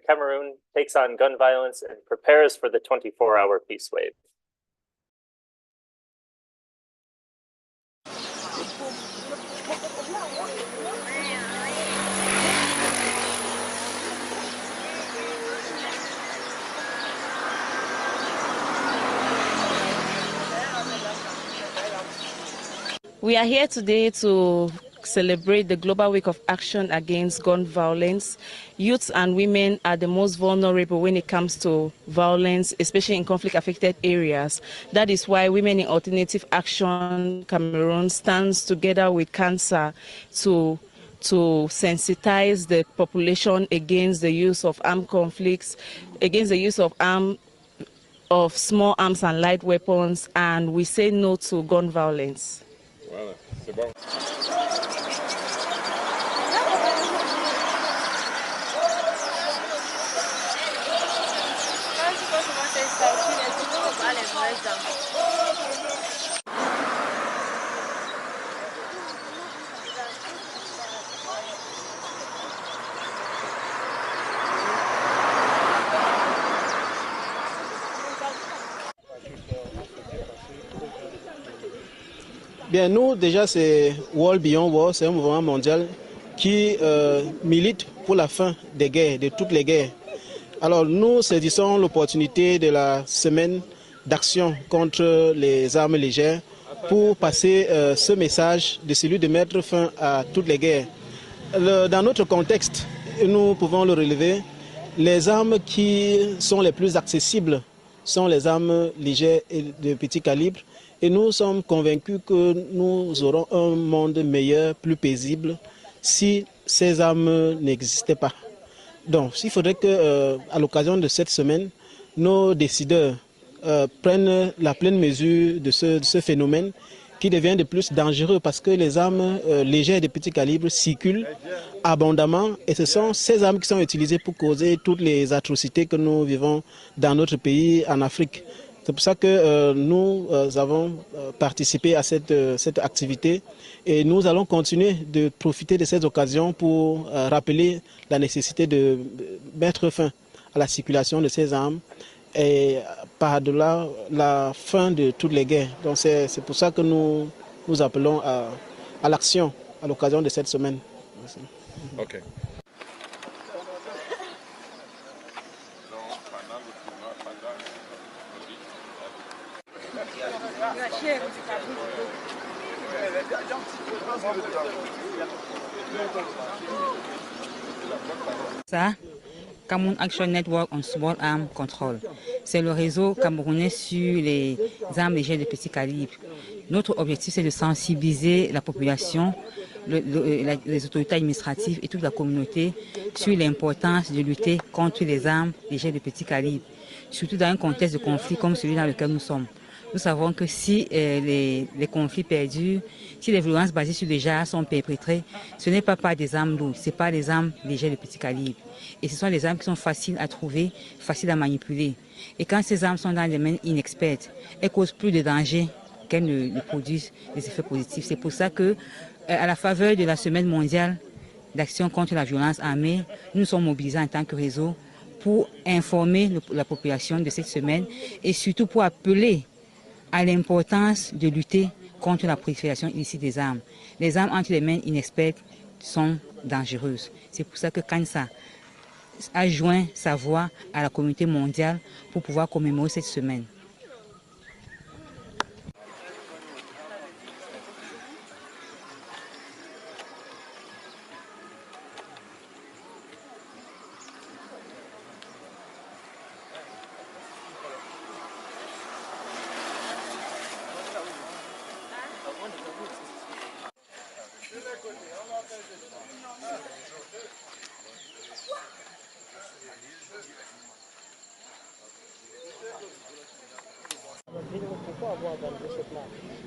Cameroon takes on gun violence and prepares for the 24-hour peace wave. We are here today to celebrate the Global Week of Action Against Gun Violence. Youths and women are the most vulnerable when it comes to violence, especially in conflict-affected areas. That is why Women in Alternative Action Cameroon stands together with Cancer to sensitize the population against the use of armed conflicts, against the use of small arms and light weapons, and we say no to gun violence. Voilà, c'est bon. Bien, nous, déjà, c'est World Beyond War, c'est un mouvement mondial qui milite pour la fin des guerres, de toutes les guerres. Alors, nous saisissons l'opportunité de la semaine d'action contre les armes légères pour passer ce message de celui de mettre fin à toutes les guerres. Dans notre contexte, nous pouvons le relever, les armes qui sont les plus accessibles sont les armes légères et de petit calibre. Et nous sommes convaincus que nous aurons un monde meilleur, plus paisible, si ces armes n'existaient pas. Donc, il faudrait qu'à l'occasion de cette semaine, nos décideurs prennent la pleine mesure de ce phénomène qui devient de plus dangereux parce que les armes légères de petit calibre circulent abondamment et ce sont ces armes qui sont utilisées pour causer toutes les atrocités que nous vivons dans notre pays, en Afrique. C'est pour ça que nous avons participé à cette activité et nous allons continuer de profiter de cette occasion pour rappeler la nécessité de mettre fin à la circulation de ces armes et par-delà la fin de toutes les guerres. Donc c'est pour ça que nous appelons à l'action à l'occasion de cette semaine. Merci. Okay. Ça, Cameroon Action Network on Small Arms Control. C'est le réseau camerounais sur les armes légères de petit calibre. Notre objectif, c'est de sensibiliser la population, les autorités administratives et toute la communauté sur l'importance de lutter contre les armes légères de petit calibre, surtout dans un contexte de conflit comme celui dans lequel nous sommes. Nous savons que si les conflits perdurent, si les violences basées sur les genres sont perpétrées, ce n'est pas par des armes lourdes, ce n'est pas des armes légères de petit calibre. Et ce sont des armes qui sont faciles à trouver, faciles à manipuler. Et quand ces armes sont dans les mains inexpertes, elles causent plus de danger qu'elles ne produisent des effets positifs. C'est pour ça que, à la faveur de la Semaine mondiale d'action contre la violence armée, nous sommes mobilisés en tant que réseau pour informer la population de cette semaine et surtout pour appeler à l'importance de lutter contre la prolifération illicite des armes. Les armes entre les mains inexpertes sont dangereuses. C'est pour ça que Kansa a joint sa voix à la communauté mondiale pour pouvoir commémorer cette semaine.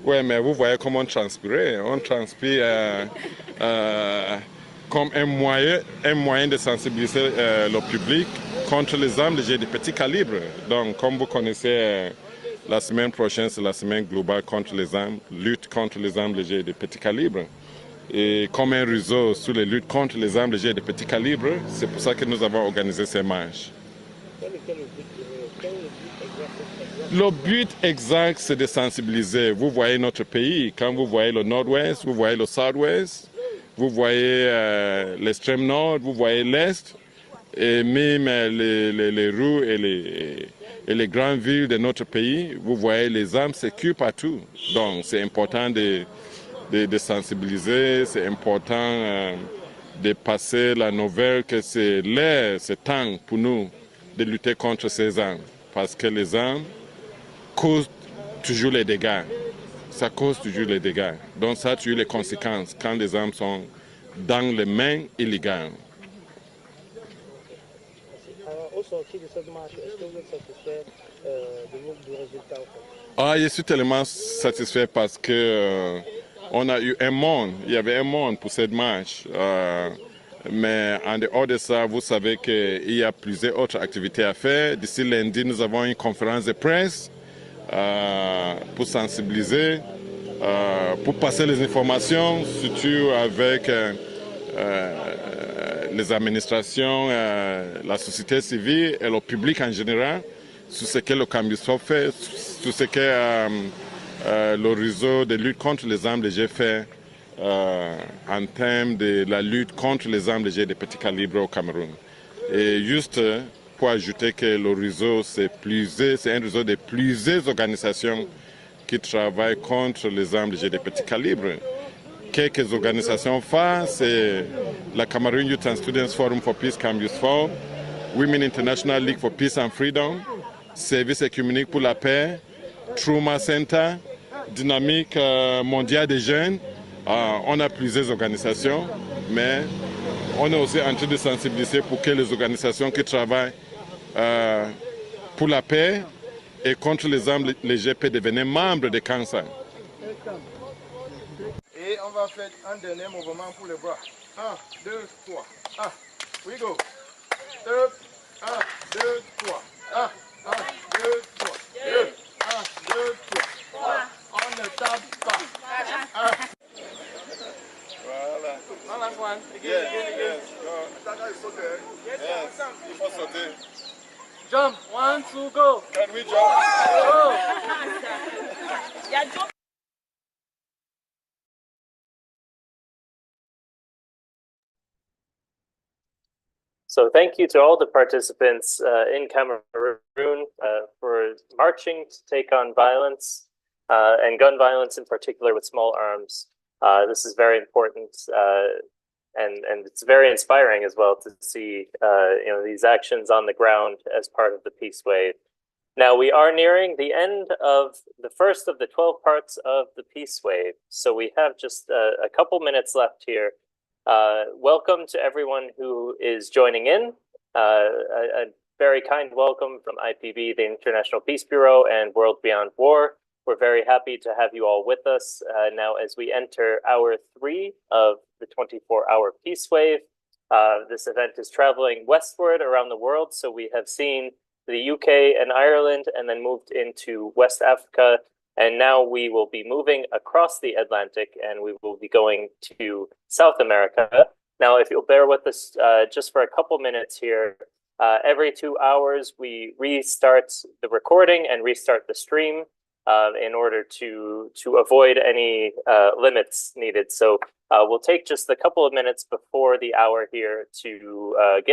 Oui, mais vous voyez comment on transpire. On transpire comme un moyen de sensibiliser le public contre les armes légères de petit calibre. Donc, comme vous connaissez, la semaine prochaine, c'est la semaine globale contre les armes, lutte contre les armes légères de petit calibre. Et comme un réseau sur les luttes contre les armes légères de petit calibre, c'est pour ça que nous avons organisé ces marches. Le but exact, c'est de sensibiliser. Vous voyez notre pays, quand vous voyez le nord-ouest, vous voyez le sud-ouest, vous voyez l'extrême nord, vous voyez l'est, et même les rues et les grandes villes de notre pays, vous voyez les armes sécures partout. Donc c'est important de sensibiliser, c'est important de passer la nouvelle que c'est temps pour nous de lutter contre ces armes. Parce que les armes causent toujours les dégâts. Ça cause toujours les dégâts. Donc ça a toujours les conséquences quand les armes sont dans les mains illégales. Au sortir de cette marche, est-ce que vous êtes satisfait du résultat? Je suis tellement satisfait parce que on a eu un monde, il y avait un monde pour cette marche. Mais en dehors de ça, vous savez qu'il y a plusieurs autres activités à faire. D'ici lundi, nous avons une conférence de presse pour sensibiliser, pour passer les informations, surtout avec les administrations, la société civile et le public en général, sur ce que le Cambisop fait, sur ce que le réseau de lutte contre les armes légères fait en termes de la lutte contre les armes légères de petit calibre au Cameroun. Et juste pour ajouter que le réseau, c'est un réseau de plusieurs organisations qui travaillent contre les armes légères de petit calibre. Quelques organisations phares, c'est la Cameroon Youth and Students Forum for Peace Cambisop, Women International League for Peace and Freedom, Service écuménique pour la paix, Trauma Center, Dynamique mondiale des jeunes. On a plusieurs organisations, mais on est aussi en train de sensibiliser pour que les organisations qui travaillent pour la paix et contre les armes légères puissent devenir membres de CANSA. Et on va faire un dernier mouvement pour les bras. 1, 2, 3. 1, we go. 2, 1, 2, 3. 1, 2, 3. 2, 1, 2, 3. On ne tape pas. Voilà. Yes. Il faut sauter. Jump. 1, 2, go. Can we jump? Go. So thank you to all the participants in Cameroon for marching to take on violence and gun violence in particular with small arms. This is very important and it's very inspiring as well to see these actions on the ground as part of the peace wave. Now we are nearing the end of the first of the 12 parts of the peace wave, so we have just a couple minutes left here. Welcome to everyone who is joining in. A very kind welcome from IPB, the International Peace Bureau, and World Beyond War. We're very happy to have you all with us now as we enter hour 3 of the 24-hour peace wave. This event is traveling westward around the world, so we have seen the UK and Ireland and then moved into West Africa. And now we will be moving across the Atlantic and we will be going to South America. Now, if you'll bear with us just for a couple minutes here, Every 2 hours, we restart the recording and restart the stream in order to avoid any limits needed. So we'll take just a couple of minutes before the hour here to get